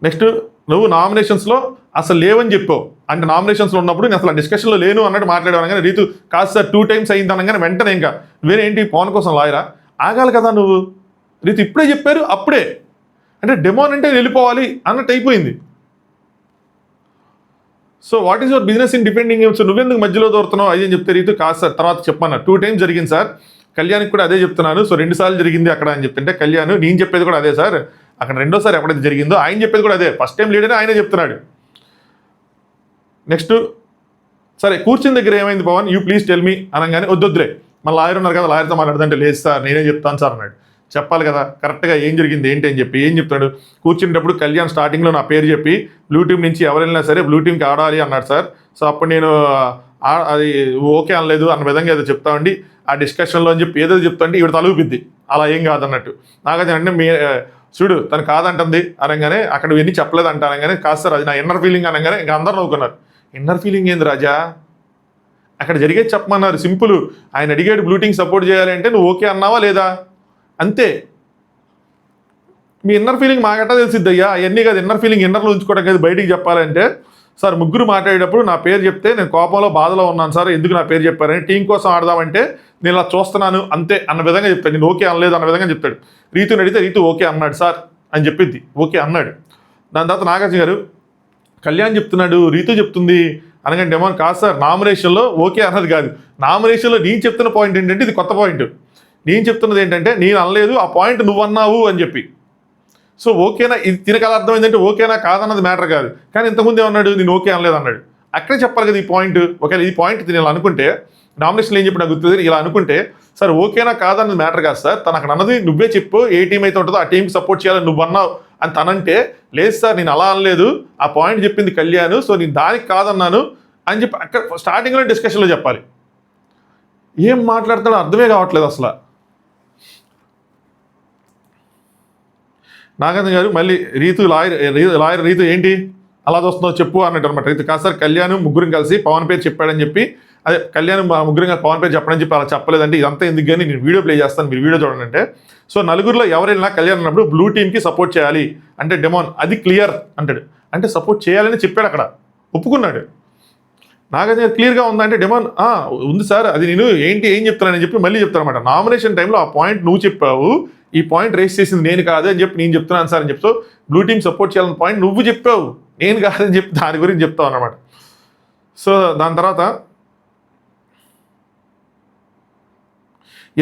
నెక్స్ట్ నువ్వు నామినేషన్స్లో అసలు లేవని చెప్పావు, అంటే నామినేషన్స్లో ఉన్నప్పుడు నేను అసలు డిస్కషన్లో లేను అన్నట్టు మాట్లాడేవాను. కానీ రీతు కాదు సార్ 2 times అయింది అనగానే వెంటనే ఇంకా వేరేంటి పవన్ కోసం లాయరా, ఆగాలి కదా నువ్వు. రీతు ఇప్పుడే చెప్పారు అప్పుడే, అంటే డెమోన్ అంటే వెళ్ళిపోవాలి అన్నట్టు అయిపోయింది. So what is your business in depending so నువ్వెందుకు మధ్యలో దూరుతున్నావు అది అని చెప్తే రీతు కాదు సార్ తర్వాత చెప్పమన్నారు. 2 times జరిగింది సార్, కళ్యాణ్కి కూడా అదే చెప్తున్నాను, సో 2 సార్లు జరిగింది అక్కడ అని చెప్తుంటే కళ్యాణ్ నేను చెప్పేది కూడా అదే సార్, అక్కడ 2వ సారి ఎప్పుడైతే జరిగిందో ఆయన చెప్పేది కూడా అదే, ఫస్ట్ టైం లీడర్ ఆయనే చెప్తున్నాడు. నెక్స్ట్ సరే కూర్చుని దగ్గర ఏమైంది Pavan you please tell me అనగానే వద్దొద్దురే మళ్ళీ లాయర్ ఉన్నారు కదా లాయర్తో మాట్లాడుతుంటే లేదు సార్ నేనే చెప్తాను సార్ అన్నాడు. చెప్పాలి కదా కరెక్ట్గా ఏం జరిగింది ఏంటి అని చెప్పి ఏం చెప్తాడు. కూర్చునేటప్పుడు కళ్యాణ్ స్టార్టింగ్లో నా పేరు చెప్పి బ్లూ టీం నుంచి ఎవరైనా సరే బ్లూ టీంకి ఆడాలి అన్నాడు సార్. సో అప్పుడు నేను అది ఓకే అనలేదు అన్న విధంగా ఏదో చెప్తామండి ఆ డిస్కషన్లో అని చెప్పి ఏదో చెప్తాండి ఇవి తలుగుపిద్ది అలా ఏం కాదన్నట్టు. నాకైతే అంటే మీ చూడు తను కాదంటుంది అనగానే అక్కడ ఇవన్నీ చెప్పలేదు అంట అనగానే కాదు సార్ అది నా ఇన్నర్ ఫీలింగ్ అనగానే ఇంకా అందరూ నవ్వుకున్నారు. ఇన్నర్ ఫీలింగ్ ఏంది రాజా, అక్కడ జరిగేది చెప్పమన్నారు సింపుల్. ఆయన అడిగాడు బ్లూ టీంకి సపోర్ట్ చేయాలి అంటే నువ్వు ఓకే అన్నావా లేదా అంతే. మీ ఇన్నర్ ఫీలింగ్ మాకట్టా తెలిసిద్ది అయ్యా, అవన్నీ కాదు ఇన్నర్ ఫీలింగ్ ఇన్నర్లో ఉంచుకోవడం కాదు బయటికి చెప్పాలంటే. సార్ ముగ్గురు మాట్లాడేటప్పుడు నా పేరు చెప్తే నేను కోపంలో బాధలో ఉన్నాను సార్ ఎందుకు నా పేరు చెప్పారని, టీం కోసం ఆడదామంటే నేను ఇలా చూస్తున్నాను అంతే అన్న విధంగా చెప్తాడు. నేను ఓకే అనలేదు అన్న విధంగా చెప్తాడు. రీతుని అడిగితే రీతు ఓకే అన్నాడు సార్ అని చెప్పింది, ఓకే అన్నాడు. దాని తర్వాత నాగార్జున గారు కళ్యాణ్ చెప్తున్నాడు రీతు చెప్తుంది అనగానే డెమోన్ కాదు సార్ నామినేషన్లో ఓకే అన్నది కాదు, నామినేషన్లో నేను చెప్తున్న పాయింట్ ఏంటంటే ఇది కొత్త పాయింట్, నేను చెప్తున్నది ఏంటంటే నేను అనలేదు ఆ పాయింట్ నువ్వు అన్నావు అని చెప్పి. సో ఓకేనా ఇది తినకాల అర్థమైందంటే ఓకేనా కాదన్నది మ్యాటర్ కాదు, కానీ ఇంతకుముందు ఏమన్నాడు నేను ఓకే అనలేదు అన్నాడు. అక్కడే చెప్పాలి కదా ఈ పాయింట్. ఒకవేళ ఈ పాయింట్ నేను అనుకుంటే నామినేషన్లో ఏం చెప్పి నాకు గుర్తుంది ఇలా అనుకుంటే సార్ ఓకేనా కాదన్నది మ్యాటర్ కాదు సార్, తను అక్కడ అన్నది నువ్వే చెప్పు ఏ టీం అయితే ఉంటుందో ఆ టీంకి సపోర్ట్ చేయాలని నువ్వు అన్నావు అని తనంటే లేదు సార్ నేను అలా అనలేదు ఆ పాయింట్ చెప్పింది కళ్యాణ్ సో నేను దానికి కాదన్నాను అని చెప్పి అక్కడ స్టార్టింగ్లో డిస్కషన్లో చెప్పాలి. ఏం మాట్లాడుతాడో అర్థమే కావట్లేదు అసలు. నాగార్జున గారు మళ్ళీ లాయర్ రీతు ఏంటి అలా చూస్తున్నావు చెప్పు అన్నట్టు అనమాట. రీతు కాదు సార్ కళ్యాణ్ ముగ్గురం కలిసి పవన్ పేరు చెప్పాడని చెప్పి అదే కళ్యాణ్ ముగ్గురం పవన్ పేరు చెప్పడని చెప్పి అలా చెప్పలేదంటే ఇదంతా ఎందుకు కానీ నేను వీడియో ప్లే చేస్తాను మీరు వీడియో చూడండి అంటే. సో నలుగురిలో ఎవరైనా కళ్యాణ్ అన్నప్పుడు బ్లూ టీంకి సపోర్ట్ చేయాలి అంటే డెమోన్ అది క్లియర్ అంటాడు, అంటే సపోర్ట్ చేయాలని చెప్పాడు అక్కడ ఒప్పుకున్నాడు. నాగార్జున క్లియర్గా ఉందంటే డెమోన్ ఉంది సార్ అది నేను ఏంటి ఏం చెప్తానని చెప్పి మళ్ళీ చెప్తాను అనమాట. నామినేషన్ టైంలో ఆ పాయింట్ నువ్వు చెప్పావు ఈ పాయింట్ రేస్ చేసింది నేను కాదు అని చెప్పి నేను చెప్తున్నాను సార్ అని చెప్తూ బ్లూ టీం సపోర్ట్ చేయాలని పాయింట్ నువ్వు చెప్పావు నేను కాదని చెప్పి దాని గురించి చెప్తావు అన్నమాట. సో దాని తర్వాత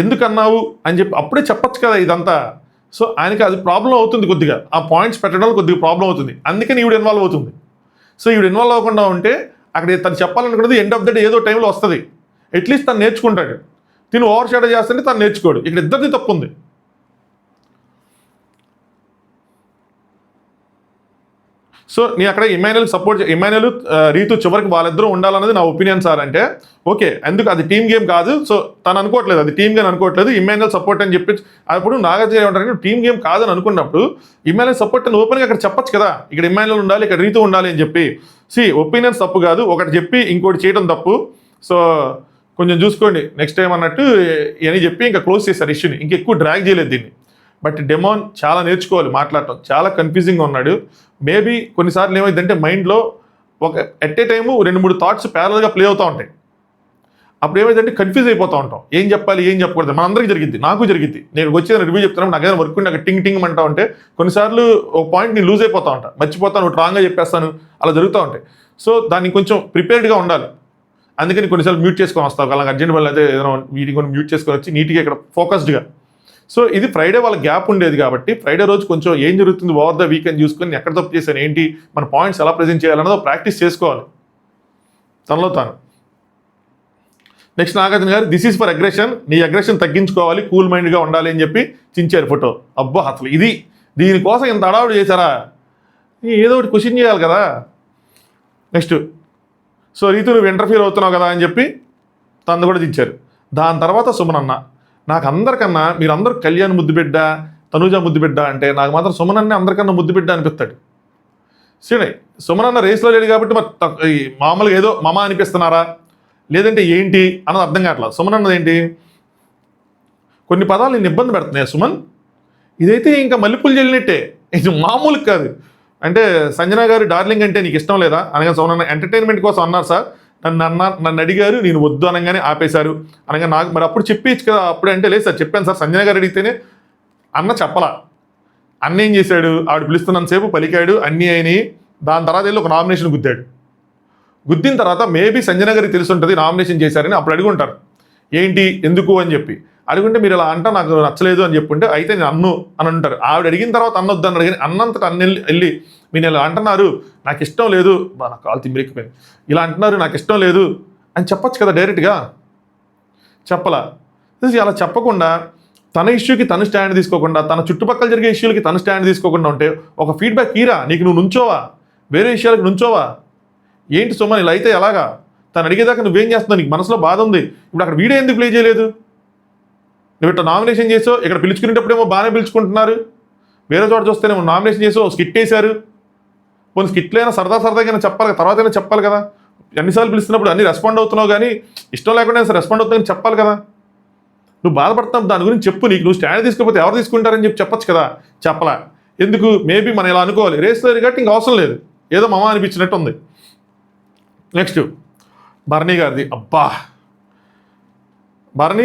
ఎందుకన్నావు అని చెప్పి అప్పుడే చెప్పచ్చు కదా ఇదంతా. సో ఆయనకి అది ప్రాబ్లం అవుతుంది కొద్దిగా ఆ పాయింట్స్ పెట్టడంలో కొద్దిగా ప్రాబ్లం అవుతుంది, అందుకని ఈవిడ ఇన్వాల్వ్ అవుతుంది. సో ఈవిడ ఇన్వాల్వ్ అవ్వకుండా ఉంటే అక్కడ తను చెప్పాలనుకున్నది ఎండ్ ఆఫ్ ద డే ఏదో టైంలో వస్తుంది, అట్లీస్ట్ తను నేర్చుకుంటాడు. తిను ఓవర్ షాడో చేస్తుంటే తను నేర్చుకోడు, ఇక్కడ ఇద్దరిది తప్పు ఉంది. సో నీ అక్కడ ఇమాన్యుయల్ సపోర్ట్ ఇమాన్యుయల్ రీతు చివరికి వాళ్ళిద్దరూ ఉండాలన్నది నా ఒపీనియన్ సార్ అంటే ఓకే ఎందుకు అది టీమ్ గేమ్ కాదు సో తను అనుకోవట్లేదు అది టీమ్ గేమ్ అనుకోవట్లేదు ఇమాన్యుయల్ సపోర్ట్ అని చెప్పి అప్పుడు నాగార్జున ఏమంటారు టీమ్ గేమ్ కాదని అనుకున్నప్పుడు ఇమాన్యుయల్ సపోర్ట్ అని ఓపెన్గా అక్కడ చెప్పచ్చు కదా ఇక్కడ ఇమాన్యుయల్ ఉండాలి ఇక్కడ రీతు ఉండాలి అని చెప్పి. ఒపీనియన్స్ తప్పు కాదు, ఒకటి చెప్పి ఇంకోటి చేయడం తప్పు. సో కొంచెం చూసుకోండి నెక్స్ట్ టైం అన్నట్టు అని చెప్పి ఇంకా క్లోజ్ చేశారు ఇష్యూని, ఇంకెక్కువ డ్రాగ్ చేయలేదు దీన్ని. బట్ డెమోన్ చాలా నేర్చుకోవాలి మాట్లాడటం, చాలా కన్ఫ్యూజింగ్గా ఉన్నాడు. మేబీ కొన్నిసార్లు ఏమైందంటే మైండ్లో ఒక ఎట్ ఏ టైము 2-3 థాట్స్ ప్యారల్గా ప్లే అవుతూ ఉంటాయి. అప్పుడు ఏమైందంటే కన్ఫ్యూజ్ అయిపోతూ ఉంటాం, ఏం చెప్పాలి ఏం చెప్పకూడదు. మనందరికీ జరిగింది, నాకు జరిగింది. నేను వచ్చి రివ్యూ చెప్తున్నాను నాకు ఏదైనా వర్క్ నాకు టింగ్ అంటా ఉంటే కొన్నిసార్లు ఒక పాయింట్ నేను లూజ్ అయిపోతూ ఉంటాను, మర్చిపోతాను, రాంగ్గా చెప్పేస్తాను, అలా జరుగుతూ ఉంటాయి. సో దానికి కొంచెం ప్రిపేర్డ్గా ఉండాలి. అందుకని కొన్నిసార్లు మ్యూట్ చేసుకొని వస్తావు, అలాగే అర్జెంట్ వల్ల అయితే ఏదైనా వీటికి కొన్ని మ్యూట్ చేసుకొని వచ్చి నీట్గా ఇక్కడ ఫోకస్డ్గా. సో ఇది ఫ్రైడే వాళ్ళ గ్యాప్ ఉండేది కాబట్టి ఫ్రైడే రోజు కొంచెం ఏం జరుగుతుంది ఓవర్ ద వీకెండ్ చూసుకొని ఎక్కడ తప్పు చేశాను ఏంటి, మన పాయింట్స్ ఎలా ప్రజెంట్ చేయాలన్నదో ప్రాక్టీస్ చేసుకోవాలి తనలో తాను. నెక్స్ట్ నాగార్జున గారు, దిస్ ఈజ్ ఫర్ అగ్రెషన్, నీ అగ్రెషన్ తగ్గించుకోవాలి, కూల్ మైండ్గా ఉండాలి అని చెప్పి చించారు ఫోటో. అబ్బా అసలు ఇది దీనికోసం ఇంత అడావుడు చేశారా, ఏదో ఒకటి క్వశ్చన్ చేయాలి కదా. నెక్స్ట్, సో రీతు నువ్వు ఇంటర్ఫీర్ అవుతున్నావు కదా అని చెప్పి తను కూడా చించారు. దాని తర్వాత సుమన్ అన్న, నాకు అందరికన్నా మీరందరూ కళ్యాణ్ ముద్దుబిడ్డ, తనుజ ముద్దుబిడ్డ అంటే నాకు మాత్రం సుమన్ అన్న అందరికన్నా ముద్దుబిడ్డ అనిపిస్తాడు. సరే సుమన్ అన్న రేస్లో లేడు కాబట్టి మరి మామూలుగా ఏదో మమ అనిపిస్తున్నారా లేదంటే ఏంటి అన్నది అర్థం కావట్లేదు. సుమన్ అన్నది ఏంటి, కొన్ని పదాలు నేను ఇబ్బంది పెడుతున్నాయి సుమన్, ఇదైతే ఇంకా మల్లెపూలు చెల్లినట్టే, ఇది మామూలు కాదు. అంటే సంజన గారు డార్లింగ్ అంటే నీకు ఇష్టం లేదా అనగా సుమన్ అన్న ఎంటర్టైన్మెంట్ కోసం అన్నారు సార్, నన్ను అడిగారు, నేను వద్దు అనగానే ఆపేశారు అనగా నాకు మరి అప్పుడు చెప్పేచ్చు కదా. అప్పుడు అంటే లేదు సార్ చెప్పాను సార్, సంజన గారు అడిగితేనే అన్న చెప్పలా. అన్న ఏం చేశాడు, ఆవిడ పిలుస్తున్నంతసేపు పలికాడు, అన్నీ అయినాయి. దాని తర్వాత వెళ్ళి ఒక నామినేషన్ గుద్దాడు. గుద్దిన తర్వాత మేబీ సంజన గారికి తెలుసుంటుంది నామినేషన్ చేశారని, అప్పుడు అడుగుంటారు ఏంటి ఎందుకు అని చెప్పి. అడుగుంటే మీరు ఇలా అంట నాకు నచ్చలేదు అని చెప్పుంటే అయితే నేను అన్ను అని అంటారు. ఆవిడ అడిగిన తర్వాత అన్నొద్దు అన్నాడు, కానీ అన్నంతట అన్న వెళ్ళి మీరు ఇలా అంటున్నారు నాకు ఇష్టం లేదు, నా కాలు తిమ్మిరికిపోయింది, ఇలా అంటున్నారు నాకు ఇష్టం లేదు అని చెప్పచ్చు కదా డైరెక్ట్గా. చెప్పలా. అలా చెప్పకుండా తన ఇష్యూకి తను స్టాండ్ తీసుకోకుండా, తన చుట్టుపక్కల జరిగే ఇష్యూలకి తను స్టాండ్ తీసుకోకుండా ఉంటే ఒక ఫీడ్బ్యాక్ ఈరా, నీకు నువ్వు నుంచోవా, వేరే విషయాలకు నుంచోవా, ఏంటి సుమన్ ఇలా అయితే ఎలాగా, తను అడిగేదాకా నువ్వేం చేస్తున్నావు, నీకు మనసులో బాధ ఉంది, ఇప్పుడు అక్కడ వీడియో ఎందుకు ప్లే చేయలేదు, నువ్వు ఇట్లా నామినేషన్ చేసావు, ఇక్కడ పిలుచుకునేటప్పుడేమో బాగానే పిలుచుకుంటున్నారు, వేరే చోట చూస్తేనేమో నామినేషన్ చేసావు, స్కిట్ వేశారు, కొన్ని స్కిట్లైనా సరదాగా చెప్పాలి కదా, తర్వాత అయినా చెప్పాలి కదా. ఎన్నిసార్లు పిలుస్తున్నప్పుడు అన్ని రెస్పాండ్ అవుతున్నావు కానీ ఇష్టం లేకుండా రెస్పాండ్ అవుతావు చెప్పాలి కదా. నువ్వు బాధపడుతున్నావు దాని గురించి చెప్పు, నీకు నువ్వు స్టాండ్ తీసుకోకపోతే ఎవరు తీసుకుంటారని చెప్పి చెప్పచ్చు కదా. చెప్పలా. ఎందుకు, మేబీ మనం ఇలా అనుకోవాలి రేస్ లేదు కాబట్టి ఇంక అవసరం లేదు, ఏదో మమ అనిపించినట్టు ఉంది. నెక్స్ట్ భరణి గారిది, అబ్బా భరణి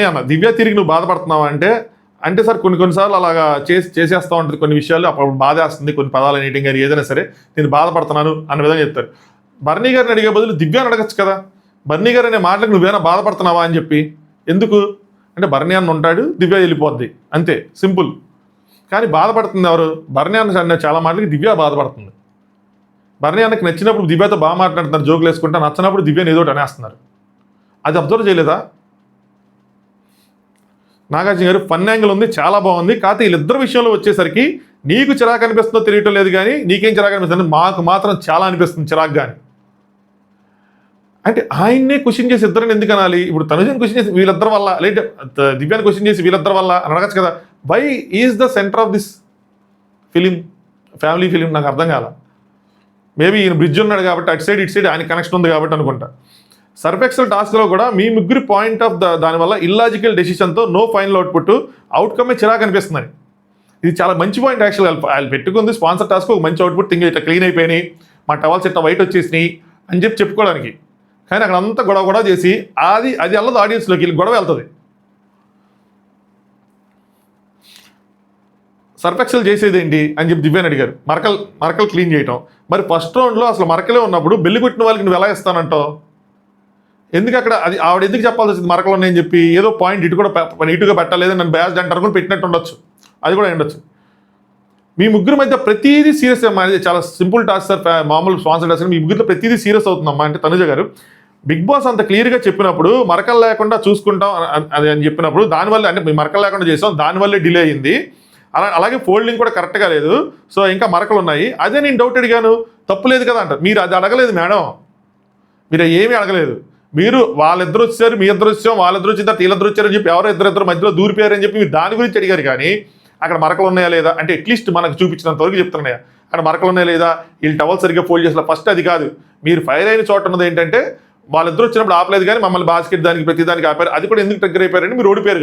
అన్న దివ్య తిరిగి నువ్వు బాధపడుతున్నావు అంటే సార్ కొన్నిసార్లు అలాగా చేసేస్తూ ఉంటుంది కొన్ని విషయాలు, అప్పుడు బాధేస్తుంది, కొన్ని పదాలు అనేయటం కానీ ఏదైనా సరే నేను బాధపడుతున్నాను అన్న విధంగా చెప్తారు. భరణి గారిని అడిగే బదులు దివ్యాన్ని అడగచ్చు కదా, భరణి గారు అనే మాటలకు నువ్వేనా బాధపడుతున్నావా అని చెప్పి. ఎందుకు అంటే భరణి అన్న ఉంటాడు, దివ్య వెళ్ళిపోద్ది, అంతే సింపుల్. కానీ బాధపడుతుంది ఎవరు, భరణి అన్న చాలా మాటలకి దివ్య బాధపడుతుంది. భరణి అన్నకి నచ్చినప్పుడు దివ్యతో బాగా మాట్లాడుతున్నారు, జోకులు వేసుకుంటే, నచ్చినప్పుడు దివ్యని ఏదో అనేస్తున్నారు. అది అబ్జర్వ్ చేయలేదా. నాగార్జున గారు ఫన్ యాంగిల్ ఉంది, చాలా బాగుంది, కాకపోతే వీళ్ళిద్దరు విషయంలో వచ్చేసరికి నీకు చిరాకు అనిపిస్తుందో తెలియటం లేదు కానీ నీకేం చిరాకు అనిపిస్తుంది, మాకు మాత్రం చాలా అనిపిస్తుంది చిరాకు. కానీ అంటే ఆయన్నే క్వశ్చన్ చేసి ఇద్దరిని ఎందుకు అనాలి. ఇప్పుడు తనుజని క్వశ్చన్ చేసి వీళ్ళిద్దరి వల్ల, లేదంటే దివ్యాన్ని క్వశ్చన్ చేసి వీళ్ళిద్దరి వల్ల అని అడగచ్చు కదా. Why is the centre of this film, family film, నాకు అర్థం కాల. మేబీ ఈయన బ్రిడ్జ్ ఉన్నాడు కాబట్టి అటు సైడ్ ఇటు సైడ్ ఆయన కనెక్షన్ ఉంది కాబట్టి అనుకుంటా. సర్ఫ్ ఎక్సెల్ టాస్క్లో కూడా మీ ముగ్గురి పాయింట్ ఆఫ్ దానివల్ల ఇల్లాజికల్ డెసిషన్తో నో ఫైనల్ అవుట్కమే చిరాకు అనిపిస్తున్నాయి. ఇది చాలా మంచి పాయింట్ యాక్చువల్గా. వాళ్ళు పెట్టుకుంది స్పాన్సర్ టాస్క్, ఒక మంచి అవుట్పుట్, థింగ్ ఇట్లా క్లీన్ అయిపోయినాయి, మా టవల్స్ ఇట్లా వైట్ వచ్చేసినాయి అని చెప్పి చెప్పుకోవడానికి. కానీ అక్కడ అంతా గొడవ చేసి అది వెళ్ళదు ఆడియన్స్లోకి, వెళ్ళి గొడవ వెళ్తుంది. సర్ఫ్ ఎక్సెల్ చేసేది ఏంటి అని చెప్పి దివ్యాని అడిగారు. మరకలు క్లీన్ చేయటం. మరి ఫస్ట్ రౌండ్లో అసలు మరకలే ఉన్నప్పుడు బెల్లి కొట్టిన వాళ్ళకి నువ్వు ఎలా ఇస్తానంటావు. ఎందుకు అక్కడ అది ఆవిడ ఎందుకు చెప్పాల్సి వచ్చింది మరకలు ఉన్నాయని చెప్పి, ఏదో పాయింట్ ఇటు కూడా నీటుగా పెట్టలేదు, నన్ను బ్యాస్ అంటారు కూడా పెట్టినట్టు ఉండొచ్చు, అది కూడా ఉండొచ్చు. మీ ముగ్గురు మధ్య ప్రతిదీ సీరియస్ అమ్మా, చాలా సింపుల్ టాస్క్ సార్, మామూలు స్పాన్సర్ టాస్క్, మీ ముగ్గురిలో ప్రతిదీ సీరియస్ అవుతుందమ్మా అంటే తనుజ గారు బిగ్ బాస్ అంత క్లియర్గా చెప్పినప్పుడు మరకలు లేకుండా చూసుకుంటాం అది అని చెప్పినప్పుడు దానివల్ల, అంటే మీ మరకలు లేకుండా చేసాం దానివల్లే డిలే అయింది, అలాగే ఫోల్డింగ్ కూడా కరెక్ట్గా లేదు, సో ఇంకా మరకలు ఉన్నాయి, అదే నేను డౌట్ అడిగాను, తప్పు లేదు కదా అంటారు. మీరు అది అడగలేదు మేడం, మీరు ఏమీ అడగలేదు. మీరు వాళ్ళిద్దరు వచ్చారు, మీ ఇద్దరు వచ్చాం, వాళ్ళిద్దరు వచ్చిన తర్వాత వీళ్ళిద్దరు వచ్చారని చెప్పి ఎవరో ఇద్దరు మధ్యలో దూరిపోయారని చెప్పి మీరు దాని గురించి అడిగారు. కానీ అక్కడ మరకలు ఉన్నాయా లేదా అంటే అట్లీస్ట్ మనకు చూపించినంత వరకు చెప్తున్నాయా, అక్కడ మరకలు ఉన్నాయా లేదా, వీళ్ళు టవల్ సరిగ్గా ఫోల్డ్ చేసిన ఫస్ట్ అది కాదు. మీరు ఫైర్ అయిన చోట ఉన్నది ఏంటంటే వాళ్ళిద్దరు వచ్చినప్పుడు ఆపలేదు కానీ మమ్మల్ని బాస్కెట్ దానికి ప్రతిదానికి ఆపారు, అది కూడా ఎందుకు ట్రిగ్గర్ అయిపోయారని మీరు ఓడిపోయారు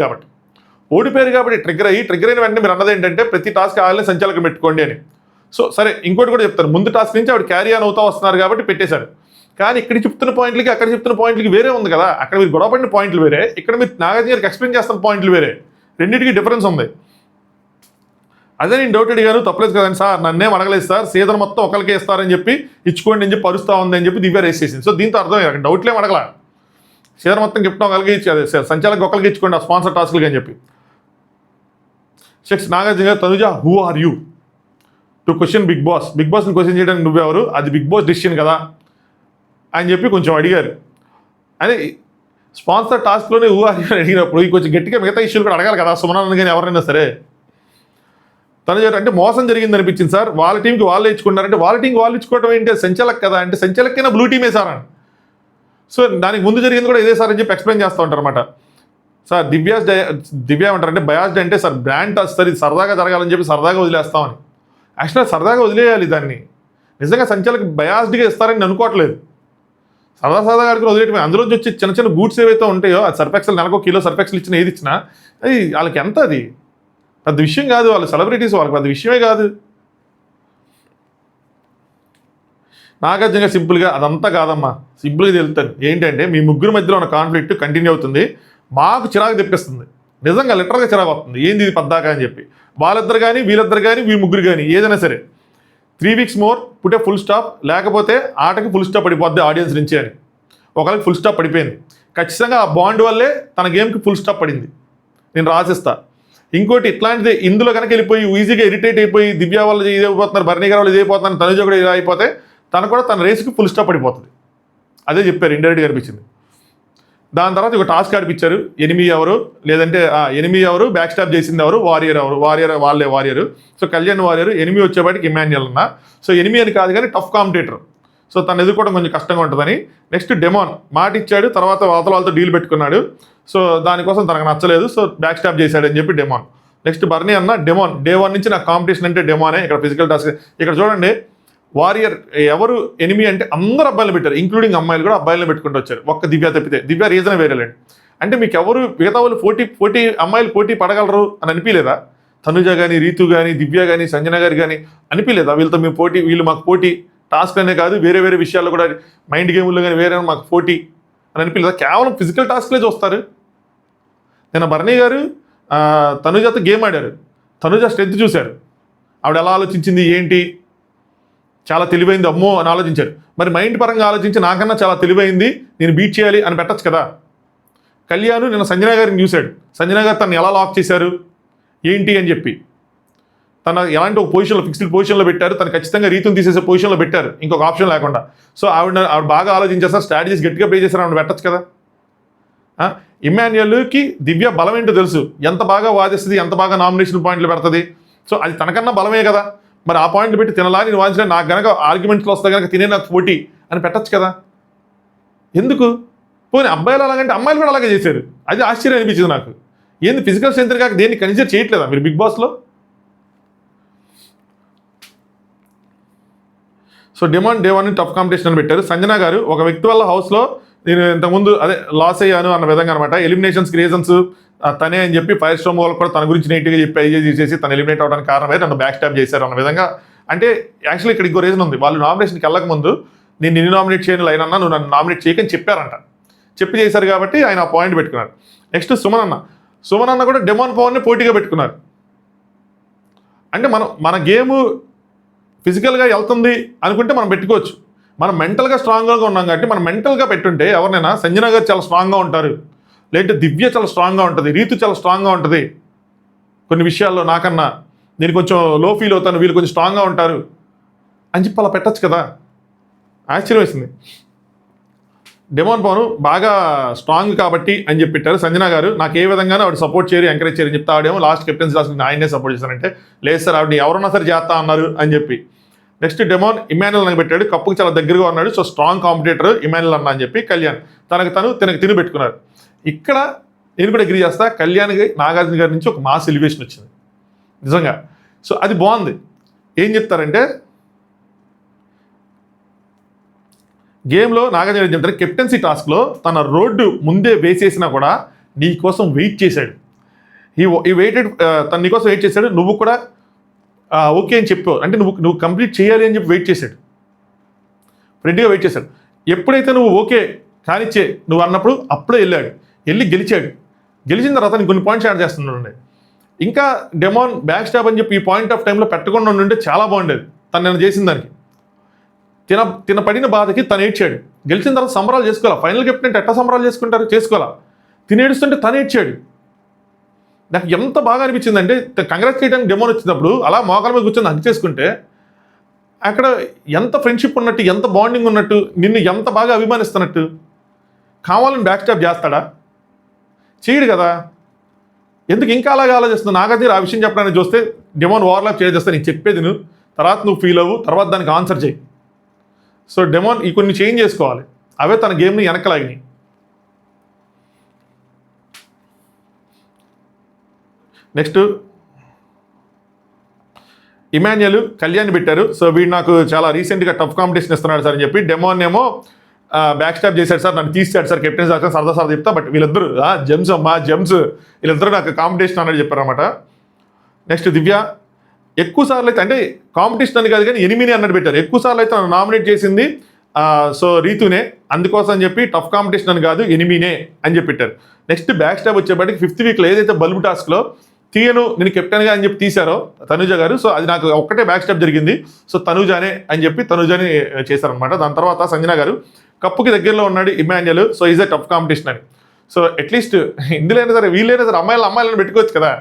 కాబట్టి ట్రిగ్గర్ అయిన వెంటనే మీరు అన్నది ఏంటంటే ప్రతి టాస్క్ వాళ్ళని సంచాలకం పెట్టుకోండి అని. సో సరే ఇంకోటి కూడా చెప్తారు, ముందు టాస్క్ నుంచి ఆవిడ క్యారీ ఆన్ అవుతా వస్తున్నారు కాబట్టి పెట్టేశారు. కానీ ఇక్కడ చెప్తున్న పాయింట్లకి అక్కడ చెప్తున్న పాయింట్లకి వేరే ఉంది కదా. అక్కడ మీరు గొడవపడిన పాయింట్లు వేరే, ఇక్కడ మీరు నాగార్జున గారికి ఎక్స్ప్లెయిన్ చేస్తున్న పాయింట్లు వేరే, రెండింటికి డిఫరెన్స్ ఉంది. అదే నేను డౌట్ అడిగాను, తప్పలేదు కదండి సార్, నన్నేం అడగలేదు సార్, సీజన్ మొత్తం ఒకరికే ఇస్తారని చెప్పి ఇచ్చుకోండి అని చెప్పి పరుస్తూ ఉంది అని చెప్పి దివ్య రేస్ చేసింది. సో దీంతో అర్థం అక్కడ డౌట్లేం అడగలా, సీజన్ మొత్తం గిఫ్ట్ ఒకరికి ఇచ్చేది, సంచాలకి ఒకరికి ఇచ్చుకోండి ఆ స్పాన్సర్ టాస్క్లకి అని చెప్పి. Next Nagarjuna garu, Tanuja who are you to question Big Boss, Big బాస్ని క్వశ్చన్ చేయడానికి నువ్వెవరు, అది బిగ్ బాస్ డిసిషన్ కదా అని చెప్పి కొంచెం అడిగారు. అని స్పాన్సర్ టాస్క్లోనే హూ ఆర్ యూ అని అడిగినప్పుడు కొంచెం గట్టిగా మిగతా ఇష్యూలు కూడా అడగాలి కదా, సుమనాన్ని కానీ ఎవరైనా సరే. తనుజ అంటే మోసం జరిగింది అనిపించింది సార్, వాళ్ళ టీంకి వాళ్ళు ఇచ్చుకున్నారంటే వాళ్ళ టీంకి వాళ్ళు ఇచ్చుకోవడం ఏంటి, సంచలక్ కదా అంటే సంచలక్కైనా బ్లూ టీమే సార్ అని. సో దానికి ముందు జరిగింది కూడా ఇదే సార్ అని చెప్పి ఎక్స్ప్లెయిన్ చేస్తూ ఉంటారు అనమాట. సార్ దివ్య ఏమంటారంటే బయాస్డ్ అంటే సార్ బ్రాండ్ వస్తుంది, ఇది సరదాగా జరగాలని చెప్పి సరదాగా వదిలేస్తామని. యాక్చువల్గా సరదాగా వదిలేయాలి దాన్ని, నిజంగా సంచలకి బయాస్డ్గా ఇస్తారని అనుకోవట్లేదు. సరదాగా ఆడుకుని వదిలేయటమే. అందులోంచి వచ్చి చిన్న చిన్న గూడ్స్ ఏవైతే ఉంటాయో, అది సర్ఫెక్సల్ నెలకు కిలో సర్ఫెక్సల్ ఇచ్చినా ఏది ఇచ్చినా అది వాళ్ళకి ఎంత, అది పెద్ద విషయం కాదు, వాళ్ళు సెలబ్రిటీస్, వాళ్ళకి పెద్ద విషయమే కాదు. నాగార్జున సింపుల్గా అదంతా కాదమ్మా, సింపుల్గా తెలుస్తాను ఏంటంటే మీ ముగ్గురు మధ్యలో ఉన్న కాన్ఫ్లిక్ట్ కంటిన్యూ అవుతుంది, మాకు చిరాకు తెప్పిస్తుంది, నిజంగా లిటరల్గా చిరాకు వస్తుంది, ఏంది ఇది పద్దాకా అని చెప్పి. వాళ్ళిద్దరు కానీ వీళ్ళిద్దరు కానీ వీ ముగ్గురు కానీ ఏదైనా సరే 3 weeks మోర్ పుట్టే ఫుల్ స్టాప్, లేకపోతే ఆటకి ఫుల్ స్టాప్ పడిపోద్ది ఆడియన్స్ నుంచి అని. ఒకళ్ళకి ఫుల్ స్టాప్ పడిపోయింది, ఖచ్చితంగా ఆ బాండ్ వల్లే తన గేమ్కి ఫుల్ స్టాప్ పడింది, నేను రాసిస్తా. ఇంకోటి ఇట్లాంటిది ఇందులో కనుక వెళ్ళిపోయి ఈజీగా ఇరిటేట్ అయిపోయి దివ్య వాళ్ళు ఇదైపోతున్నారు, భరణి గారు వాళ్ళు ఇదైపోతున్నారు, తనుజ కూడా ఇలా అయిపోతే తను కూడా తన రేస్కి ఫుల్ స్టాప్ పడిపోతుంది. అదే చెప్పారు, ఇండైరెక్ట్గా అనిపించింది. దాని తర్వాత ఒక టాస్క్ ఆడిపించారు, ఎనిమిది ఎవరు, లేదంటే ఎనిమిది ఎవరు, బ్యాక్ స్టాప్ చేసింది ఎవరు, వారియర్ ఎవరు, వాళ్ళే వారియర్. సో కళ్యాణ్ వారియర్, ఎనిమిది వచ్చేపాటికి ఇమాన్యుయల్ అన్న. సో ఎనిమిది అని కాదు కానీ టఫ్ కాంపిటేటర్, సో తను ఎదుర్కోవడం కొంచెం కష్టంగా ఉంటుందని. నెక్స్ట్ డెమాన్ మాట ఇచ్చాడు, తర్వాత వాళ్ళతో డీల్ పెట్టుకున్నాడు, సో దానికోసం తనకు నచ్చలేదు, సో బ్యాక్ స్టాప్ చేశాడు అని చెప్పి డెమాన్. నెక్స్ట్ బర్నీ అన్న డెమాన్, డే 1 నుంచి నాకు కాంపిటీషన్ అంటే డెమానే. ఇక్కడ ఫిజికల్ టాస్క్, ఇక్కడ చూడండి వారియర్ ఎవరు ఎనిమి అంటే అందరు అబ్బాయిలు పెట్టారు, ఇంక్లూడింగ్ అమ్మాయిలు కూడా అబ్బాయిలను పెట్టుకుంటూ వచ్చారు, ఒక్క దివ్య తప్పితే. దివ్య రీజన్ వేరేలేండి, అంటే మీకు ఎవరు మిగతా వాళ్ళు పోటీ అమ్మాయిలు పోటీ పడగలరు అని అనిపించలేదా? తనుజ కానీ, రీతు కానీ, దివ్య కానీ, సంజన గారు కానీ అనిపించలేదా వీళ్ళతో మేము పోటీ, వీళ్ళు మాకు పోటీ టాస్క్ అనే కాదు వేరే వేరే విషయాల్లో కూడా, మైండ్ గేముల్లో కానీ వేరే మాకు పోటీ అని అనిపించలేదా? కేవలం ఫిజికల్ టాస్క్లే చూస్తారు. నేను భరణి గారు తనుజతో గేమ్ ఆడారు, తనుజ స్ట్రెంత్ చూశారు, ఆవిడ ఎలా ఆలోచించింది ఏంటి, చాలా తెలివైంది అమ్మో అని ఆలోచించాడు. మరి మైండ్ పరంగా ఆలోచించి నాకన్నా చాలా తెలివైంది, నేను బీట్ చేయాలి అని పెట్టచ్చు కదా. కళ్యాణ్ నిన్న సంజన గారిని చూశాడు, సంజన గారు తను ఎలా లాక్ చేశారు ఏంటి అని చెప్పి, తన ఎలాంటి ఒక పొజిషన్లో ఫిక్స్డ్ పొజిషన్లో పెట్టారు, తను ఖచ్చితంగా రీతుని తీసేసే పొజిషన్లో పెట్టారు, ఇంకొక ఆప్షన్ లేకుండా. సో ఆవిడ బాగా ఆలోచించారు సార్, స్ట్రాటజీస్ గట్టిగా ప్లే చేశారు, ఆవిడ పెట్టచ్చు కదా. ఇమాన్యుయల్కి దివ్య బలం ఏంటో తెలుసు, ఎంత బాగా వాదిస్తుంది, ఎంత బాగా నామినేషన్ పాయింట్లు పెడుతుంది, సో అది తనకన్నా బలమే కదా. మరి ఆ పాయింట్లు పెట్టి తినలా, నేను వాదించిన నాకు కనుక ఆర్గ్యుమెంట్లు వస్తే కనుక తినే నాకు పోటీ అని పెట్టచ్చు కదా. ఎందుకు పోనీ అబ్బాయిలు అలాగంటే అమ్మాయిలు కూడా అలాగే చేశారు, అది ఆశ్చర్యం అనిపించింది నాకు. ఏంది ఫిజికల్ స్ట్రెంత్ కాక దేన్ని కన్సిడర్ చేయట్లేదా మీరు బిగ్ బాస్లో? So demand day 1 tough competition అని పెట్టారు. సంజన గారు ఒక వ్యక్తి వల్ల హౌస్లో నేను ఇంతకుముందు లాస్ అయ్యాను అన్న విధంగా అనమాట, ఎలిమినేషన్స్కి రీజన్స్ తనే అని చెప్పి ఫైర్ స్టోమ్ వాళ్ళు కూడా తన గురించి నీట్గా చెప్పి ఐజేజ్ చేసి తను ఎలిమినేట్ అవడానికి కారణమే నన్ను బ్యాక్ స్టాప్ చేశారు అన్న విధంగా. అంటే యాక్చువల్లీ ఇక్కడ ఇంకో రీజన్ ఉంది, వాళ్ళు నామినేషన్కి వెళ్ళక ముందు నేను నిన్ను నామినేట్ చేయను లైన్ అన్నా, నువ్వు నన్ను నామినేట్ చేయకని చెప్పారంట, చెప్పి చేశారు కాబట్టి ఆయన ఆ పాయింట్ పెట్టుకున్నారు. నెక్స్ట్ సుమన్ అన్న కూడా డెమాన్ పవర్ని పోటీగా పెట్టుకున్నారు. అంటే మన గేమ్ ఫిజికల్గా వెళ్తుంది అనుకుంటే మనం పెట్టుకోవచ్చు, మనం మెంటల్గా స్ట్రాంగ్గా ఉన్నాం కాబట్టి మనం మెంటల్గా పెట్టుంటే ఎవరినైనా సంజన గారు చాలా స్ట్రాంగ్గా ఉంటారు, లేదంటే దివ్య చాలా స్ట్రాంగ్గా ఉంటుంది, రీతు చాలా స్ట్రాంగ్గా ఉంటుంది, కొన్ని విషయాల్లో నాకన్నా నేను కొంచెం లో ఫీల్ అవుతాను, వీళ్ళు కొంచెం స్ట్రాంగ్గా ఉంటారు అని చెప్పి అలా పెట్టచ్చు కదా. ఆశ్చర్యం వేసింది. డెమాన్ పవన్ బాగా స్ట్రాంగ్ కాబట్టి అని చెప్పి పెట్టారు. సంజన గారు నాకు ఏ విధంగానూ ఆవిడ సపోర్ట్ చేయరు, ఎంకరేజ్ చేయరు అని చెప్తా, ఆవిడేమో లాస్ట్ కెప్టెన్సీ లాస్ట్ ఆయనే సపోర్ట్ చేశారంటే లేదు సార్ ఆవిడని ఎవరన్నా సరే చేస్తా అన్నారు అని చెప్పి. నెక్స్ట్ డెమాన్ ఇమాన్యుయల్ అని పెట్టాడు, కప్పుకి చాలా దగ్గరగా ఉన్నాడు, సో స్ట్రాంగ్ కాంపిటేటర్ ఇమాన్యుయల్ అన్న అని చెప్పి కళ్యాణ్ తనకు తిని పెట్టుకున్నారు. ఇక్కడ నేను కూడా అగ్రీ చేస్తా, కళ్యాణ్కి నాగార్జున గారి నుంచి ఒక మాస్ ఎలివేషన్ వచ్చింది నిజంగా, సో అది బాగుంది. ఏం చెప్తారంటే గేమ్లో నాగార్జున గారు చెప్తారు, కెప్టెన్సీ టాస్క్లో తన రోడ్డు ముందే వేసేసినా కూడా నీ కోసం వెయిట్ చేశాడు, ఈ వెయిటెడ్ తను నీకోసం వెయిట్ చేశాడు, నువ్వు కూడా ఓకే అని చెప్పావు అంటే నువ్వు కంప్లీట్ చేయాలి అని చెప్పి వెయిట్ చేశాడు, ఫ్రెండ్గా వెయిట్ చేశాడు. ఎప్పుడైతే నువ్వు ఓకే కానిచ్చే నువ్వు అన్నప్పుడు అప్పుడే వెళ్ళి గెలిచిన తర్వాత నేను కొన్ని పాయింట్స్ యాడ్ చేస్తున్నాడు. ఇంకా డెమాన్ బ్యాక్ స్టాప్ అని చెప్పి ఈ పాయింట్ ఆఫ్ టైంలో పెట్టకుండా ఉంటే చాలా బాగుండేది, తను నేను చేసిన దానికి. తిన పడిన బాధకి తను ఏడ్చాడు, గెలిచిన తర్వాత సంబరాలు చేసుకోవాలా, ఫైనల్ కెప్టెన్ ఎట్లా సంబరాలు చేసుకోవాలా, తినేడుస్తుంటే తను ఏడ్చాడు. నాకు ఎంత బాగా అనిపించిందంటే కంగ్రాట్స్ చేయడానికి డెమోన్ వచ్చినప్పుడు అలా మోకాల మీద కూర్చొని హగ్ చేసుకుంటే అక్కడ ఎంత ఫ్రెండ్షిప్ ఉన్నట్టు, ఎంత బాండింగ్ ఉన్నట్టు, నిన్ను ఎంత బాగా అభిమానిస్తున్నట్టు. కావాలని బ్యాక్ స్టాప్ చేస్తాడా? చేయడు కదా. ఎందుకు ఇంకా అలాగే ఆలోచిస్తున్నావు? నాకైతే ఆ విషయం చెప్పడానికి చూస్తే డెమోన్ ఓవర్లాప్ చేసేస్తా, నీకు చెప్పేది నువ్వు తర్వాత నువ్వు ఫీల్ అవ్వు, తర్వాత దానికి ఆన్సర్ చేయి. సో డెమోన్ ఈ కొన్ని చేంజ్ చేసుకోవాలి, అవే తన గేమ్ని వెనకలాగినాయి. నెక్స్ట్ ఇమాన్యుయల్ కళ్యాణ్ పెట్టారు. సో వీడు నాకు చాలా రీసెంట్గా టఫ్ కాంపిటీషన్ ఇస్తున్నాడు సార్ అని చెప్పి డెమోన్ ఏమో బ్యాక్ స్టాప్ చేశాడు సార్, నన్ను తీసాడు సార్ కెప్టెన్ సార్ సరదా చెప్తా. బట్ వీళ్ళిద్దరు జెమ్స్ అమ్మా జెమ్స్, వీళ్ళిద్దరూ నాకు కాంపిటీషన్ అన్నది చెప్పారన్నమాట. నెక్స్ట్ దివ్య ఎక్కువ సార్లు అయితే, అంటే కాంపిటీషన్ అని కాదు కానీ ఎనిమిది అన్నట్టు పెట్టారు. ఎక్కువ సార్లు అయితే నన్ను నామినేట్ చేసింది సో రీతునే, అందుకోసం అని చెప్పి టఫ్ కాంపిటీషన్ అని కాదు ఎనిమినే అని చెప్పి పెట్టారు. నెక్స్ట్ బ్యాక్ స్టాప్ వచ్చేప్పటికి 5th వీక్లో ఏదైతే బల్బు టాస్క్లో తీయను నేను కెప్టెన్గా అని చెప్పి తీశారో తనుజ గారు, సో అది నాకు ఒక్కటే బ్యాక్ స్టాప్ జరిగింది. సో తనుజానే అని చెప్పి తనుజాని చేశారనమాట. దాని తర్వాత సంజన గారు కప్పుకి దగ్గరలో ఉన్నాడు Emmanuel, so is a tough competition అని. సో అట్లీస్ట్ ఇందులో అయినా సరే వీళ్ళైనా సరే అమ్మాయిలను పెట్టుకోవచ్చు కదా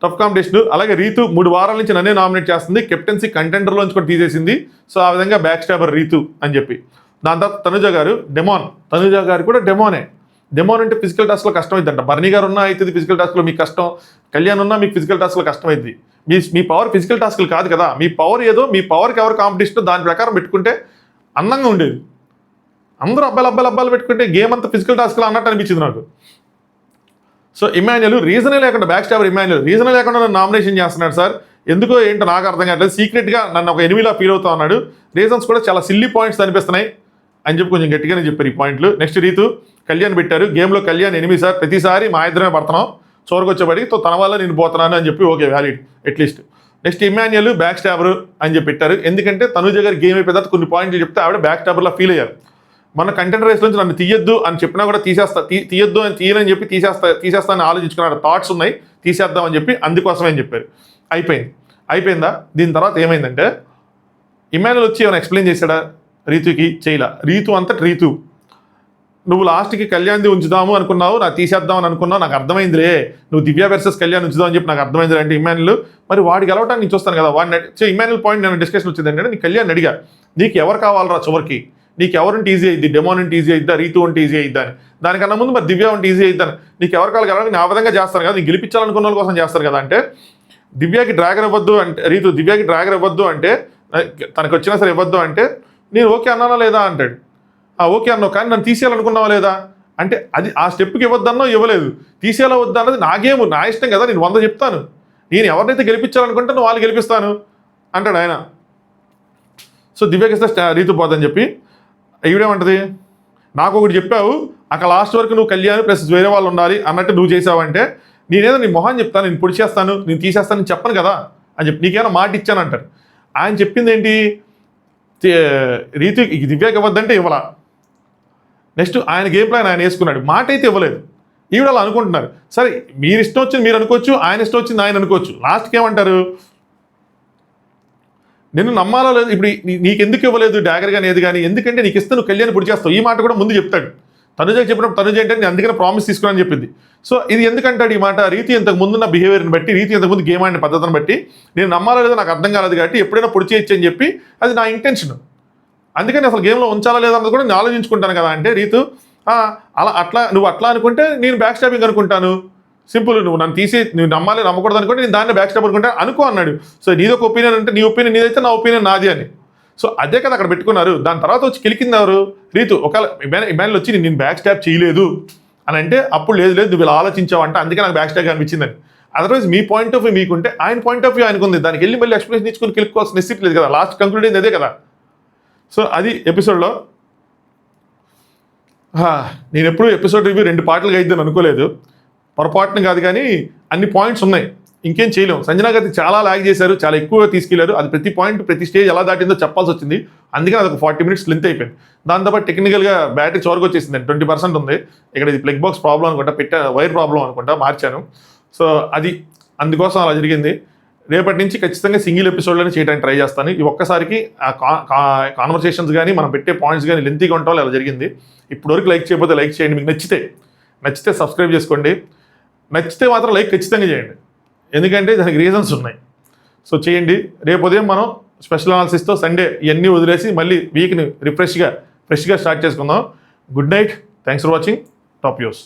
టఫ్ కాంపిటీషన్. అలాగే రీతు 3 వారాల నుంచి నన్నే నామినేట్ చేస్తుంది, కెప్టెన్సీ కంటెండర్లోంచి కూడా తీసేసింది. సో ఆ విధంగా బ్యాక్ స్టాపర్ రీతు అని చెప్పి. దాని తర్వాత తనుజ గారు డెమోన్, తనుజ గారు కూడా డెమోనే. డెమోన్ అంటే ఫిజికల్ టాస్క్లో కష్టమైందంట. బర్నీ గారు ఉన్నా అవుతుంది ఫిజికల్ టాస్క్లో మీకు కష్టం, కళ్యాణ్ ఉన్నా మీకు ఫిజికల్ టాస్క్లో కష్టమైంది. మీ పవర్ ఫిజికల్ టాస్క్లు కాదు కదా, మీ పవర్ ఏదో మీ పవర్కి ఎవరు కాంపిటీషన్ దాని ప్రకారం పెట్టుకుంటే అందంగా ఉండేది. అందరూ అబ్బాయిలు పెట్టుకుంటే గేమ్ అంతా ఫిజికల్ టాస్క్లో అన్నట్టు అనిపించింది నాకు. సో ఇమాన్యుయల్ రీజనే లేకుండా బ్యాక్ స్టాపర్ ఇమాన్యుయల్ రీజనే లేకుండా నన్ను నామినేషన్ చేస్తున్నాడు సార్, ఎందుకో ఏంటో నాకు అర్థం కావట్లేదు. సీక్రెట్గా నన్ను ఒక ఎనిమిలా ఫీల్ అవుతా ఉన్నాడు. రీజన్స్ కూడా చాలా సిల్లీ పాయింట్స్ అనిపిస్తున్నాయి అని చెప్పి కొంచెం గట్టిగానే చెప్పారు ఈ పాయింట్లు. నెక్స్ట్ రీతు కళ్యాణ్ పెట్టారు, గేమ్లో కళ్యాణ్ ఎనిమిది సార్, ప్రతిసారి మా ఇద్దరమే పడుతున్నాం, చివరికి వచ్చేప్పటికి తన వల్ల నేను పోతున్నాను అని చెప్పి okay valid at least. Next Emmanuel back stopper అని చెప్పి పెట్టారు, ఎందుకంటే తనుజ గారి గేమ్ అయిపోయిన తర్వాత కొన్ని పాయింట్లు చెప్తే ఆవిడ బ్యాక్ స్టాపర్లా ఫీల్ అయ్యారు. మన కంటెంట్ రేస్ నుంచి నన్ను తీయొద్దు అని చెప్పినా కూడా తీయొద్దు అని తీయనని చెప్పి తీసేస్తానని ఆలోచించుకున్నారు, థాట్స్ ఉన్నాయి తీసేద్దామని చెప్పి, అందుకోసమే అని చెప్పారు. అయిపోయిందా? దీని తర్వాత ఏమైందంటే ఇమాన్యుయల్ వచ్చి ఏమైనా ఎక్స్ప్లెయిన్ చేశాడా రీతుకి? చేయలా. రీతు అంతటి రీతు నువ్వు లాస్ట్కి కళ్యాణ్ది ఉంచుదాము అనుకున్నావు, నాకు తీసేద్దాం అని అనుకున్నావు, నాకు అర్థమైందిలే, నువ్వు దివ్య వర్సెస్ కళ్యాణ్ ఉంచుదాం అని చెప్పి నాకు అర్థమైంది అంటే ఇమాన్యుయల్ మరి వాడికి గెలవటానికి నేను చూస్తాను కదా వాడిని. ఇమాన్యుయల్ పాయింట్ నేను డిస్కషన్ వచ్చింది ఏంటంటే నీ కళ్యాణ్ అడిగా నీకు ఎవరు కావాలరా చివరికి, నీకు ఎవరుంటే ఈజీ అయ్యిద్ది, డెమోన్ అంటే ఈజీ అయిద్దా, రీతు అంటే ఈజీ అయిద్దా అని. దానికన్నా ముందు మరి దివ్య అంటే ఈజీ అయిద్దాని, నీకు ఎవరు కావాలి గెలవాలి నేను ఆ విధంగా చేస్తాను కదా, నీకు గెలిపించాలనుకున్న వాళ్ళ కోసం చేస్తారు కదా అంటే దివ్యకి డ్రాగన్ ఇవ్వద్దు అంటే రీతు దివ్యకి డ్రాగన్ ఇవ్వద్దు అంటే తనకు వచ్చినా సరే ఇవ్వద్దు అంటే నేను ఓకే అన్నానా లేదా అంటాడు. ఓకే అన్నావు కానీ నన్ను తీసేయాలనుకున్నావా లేదా అంటే అది ఆ స్టెప్కి ఇవ్వద్దన్నో ఇవ్వలేదు, తీసేయాలా వద్దా అన్నది నా గేమ్ నా ఇష్టం కదా, నేను 100 చెప్తాను, నేను ఎవరినైతే గెలిపించాలనుకుంటే నువ్వు వాళ్ళు గెలిపిస్తాను అంటాడు ఆయన. సో దివ్యకి ఇస్తే రీతు పోదని చెప్పి ఈవిడేమంటది నాకు ఒకటి చెప్పావు అక్కడ లాస్ట్ వరకు నువ్వు కళ్యాణ్ ప్లస్ వేరే వాళ్ళు ఉండాలి అన్నట్టు నువ్వు చేసావంటే నేనేదో నీ మొహం చెప్తాను, నేను పొడి చేస్తాను, నేను తీసేస్తాను నేను చెప్పను కదా అని చెప్పి నీకేమైనా మాట ఇచ్చాను అంటారు. ఆయన చెప్పింది ఏంటి, రీతు దివ్యకి ఇవ్వద్దంటే ఇవ్వలా. నెక్స్ట్ ఆయన గేమ్ ప్లాన్ ఆయన వేసుకున్నాడు, మాట అయితే ఇవ్వలేదు. ఈవిడ అలా అనుకుంటున్నారు. సరే మీరు ఇష్టం వచ్చింది మీరు అనుకోవచ్చు, ఆయన ఇష్టం వచ్చింది ఆయన అనుకోవచ్చు. లాస్ట్కి ఏమంటారు, నేను నమ్మాలో లేదు, ఇప్పుడు నీకు ఎందుకు ఇవ్వలేదు డాగర్ కానీ ఏది కానీ, ఎందుకంటే నీకు ఇస్తే నువ్వు కళ్యాణ్ పొడి చేస్తావు. ఈ మాట కూడా ముందు చెప్తాడు. తనుజకి చెప్పినప్పుడు తనుజ ఏంటంటే నేను అందుకనే ప్రామిస్ తీసుకున్నాను చెప్పింది. సో ఇది ఎందుకంటాడు ఈ మాట, రీతి ఇంతకు ముందున్న బిహేవియర్ని బట్టి, రీతి ఇంతకుముందు గేమ్ ఆడిన పద్ధతిని బట్టి నేను నమ్మాలో లేదో నాకు అర్థం కాలేదు కాబట్టి ఎప్పుడైనా పొడి చేయొచ్చు అని చెప్పి అది నా ఇంటెన్షన్, అందుకని అసలు గేమ్లో ఉంచాలా లేదా అన్నది కూడా నేను ఆలోచించుకుంటాను కదా అంటే రీతు నువ్వు అట్లా అనుకుంటే నేను బ్యాక్ స్టాపింగ్ అనుకుంటాను, సింపుల్, నువ్వు నన్ను నువ్వు నమ్మాలి నమ్మకూడదు అనుకుంటే నేను దాన్ని బ్యాక్ స్టాప్ అనుకుంటాను అనుకో అన్నాడు. సో నీదొక ఒపీనియన్ అంటే నీ ఒపీనియన్ నీదైతే నా ఒపీనియన్ నాది అని. సో అదే కదా అక్కడ పెట్టుకున్నారు. దాని తర్వాత వచ్చి కిలికింది ఎవరు, రీతు. ఒకవేళ ఇమాన్యుయల్ వచ్చి నేను బ్యాక్ స్టాప్ చేయలేదు అని అంటే అప్పుడు లేదు నువ్వు ఇలా ఆలోచించావంటే అందుకే నాకు బ్యాక్ స్టాప్ అనిపించిందని. అదర్వైజ్ మీ పాయింట్ ఆఫ్ వ్యూ మీకుంటే ఆయన పాయింట్ ఆఫ్ వ్యూ ఆయనకుంది, దానికి వెళ్ళి మళ్ళీ ఎక్స్ప్లెనేషన్ ఇచ్చుకుని కిలుక్కోవాల్సిన నెసిటీ లేదు కదా, లాస్ట్ కంక్లూడ్ అయింది అదే కదా. సో అది ఎపిసోడ్లో నేను ఎప్పుడు ఎపిసోడ్ రివ్యూ 2 పార్ట్లుగా అయిద్దని అనుకోలేదు, పొరపాటున కాదు కానీ అన్ని పాయింట్స్ ఉన్నాయి, ఇంకేం చేయలేము. సంజన గారికి చాలా లాగ్ చేశారు, చాలా ఎక్కువగా తీసుకెళ్లారు, అది ప్రతి పాయింట్ ప్రతి స్టేజ్ ఎలా దాటిందో చెప్పాల్సి వచ్చింది, అందుకని అది ఒక 40 minutes లెంత్ అయిపోయింది. దాంతోపాటు టెక్నికల్గా బ్యాటరీ చివరికి వచ్చేసింది, 20% ఉంది ఇక్కడ, ఇది ప్లగ్ బాక్స్ ప్రాబ్లం అనుకుంటా, వైర్ ప్రాబ్లం అనుకుంటా మార్చాను. సో అది అందుకోసం అలా జరిగింది. రేపటి నుంచి ఖచ్చితంగా సింగిల్ ఎపిసోడ్లోనే చేయడానికి ట్రై చేస్తాను. ఈ ఒక్కసారికి కాన్వర్సేషన్స్ కానీ మనం పెట్టే పాయింట్స్ కానీ లెంతీగా ఉండటం అలా జరిగింది. ఇప్పటివరకు లైక్ చేయకపోతే లైక్ చేయండి, మీకు నచ్చితే సబ్స్క్రైబ్ చేసుకోండి. నచ్చితే మాత్రం లైక్ ఖచ్చితంగా చేయండి, ఎందుకంటే దానికి రీజన్స్ ఉన్నాయి. సో చేయండి. రేపు ఉదయం మనం స్పెషల్ అనాలిసిస్తో సండే ఇవన్నీ వదిలేసి మళ్ళీ వీక్ని ఫ్రెష్గా స్టార్ట్ చేసుకుందాం. Good night. Thanks for watching top news.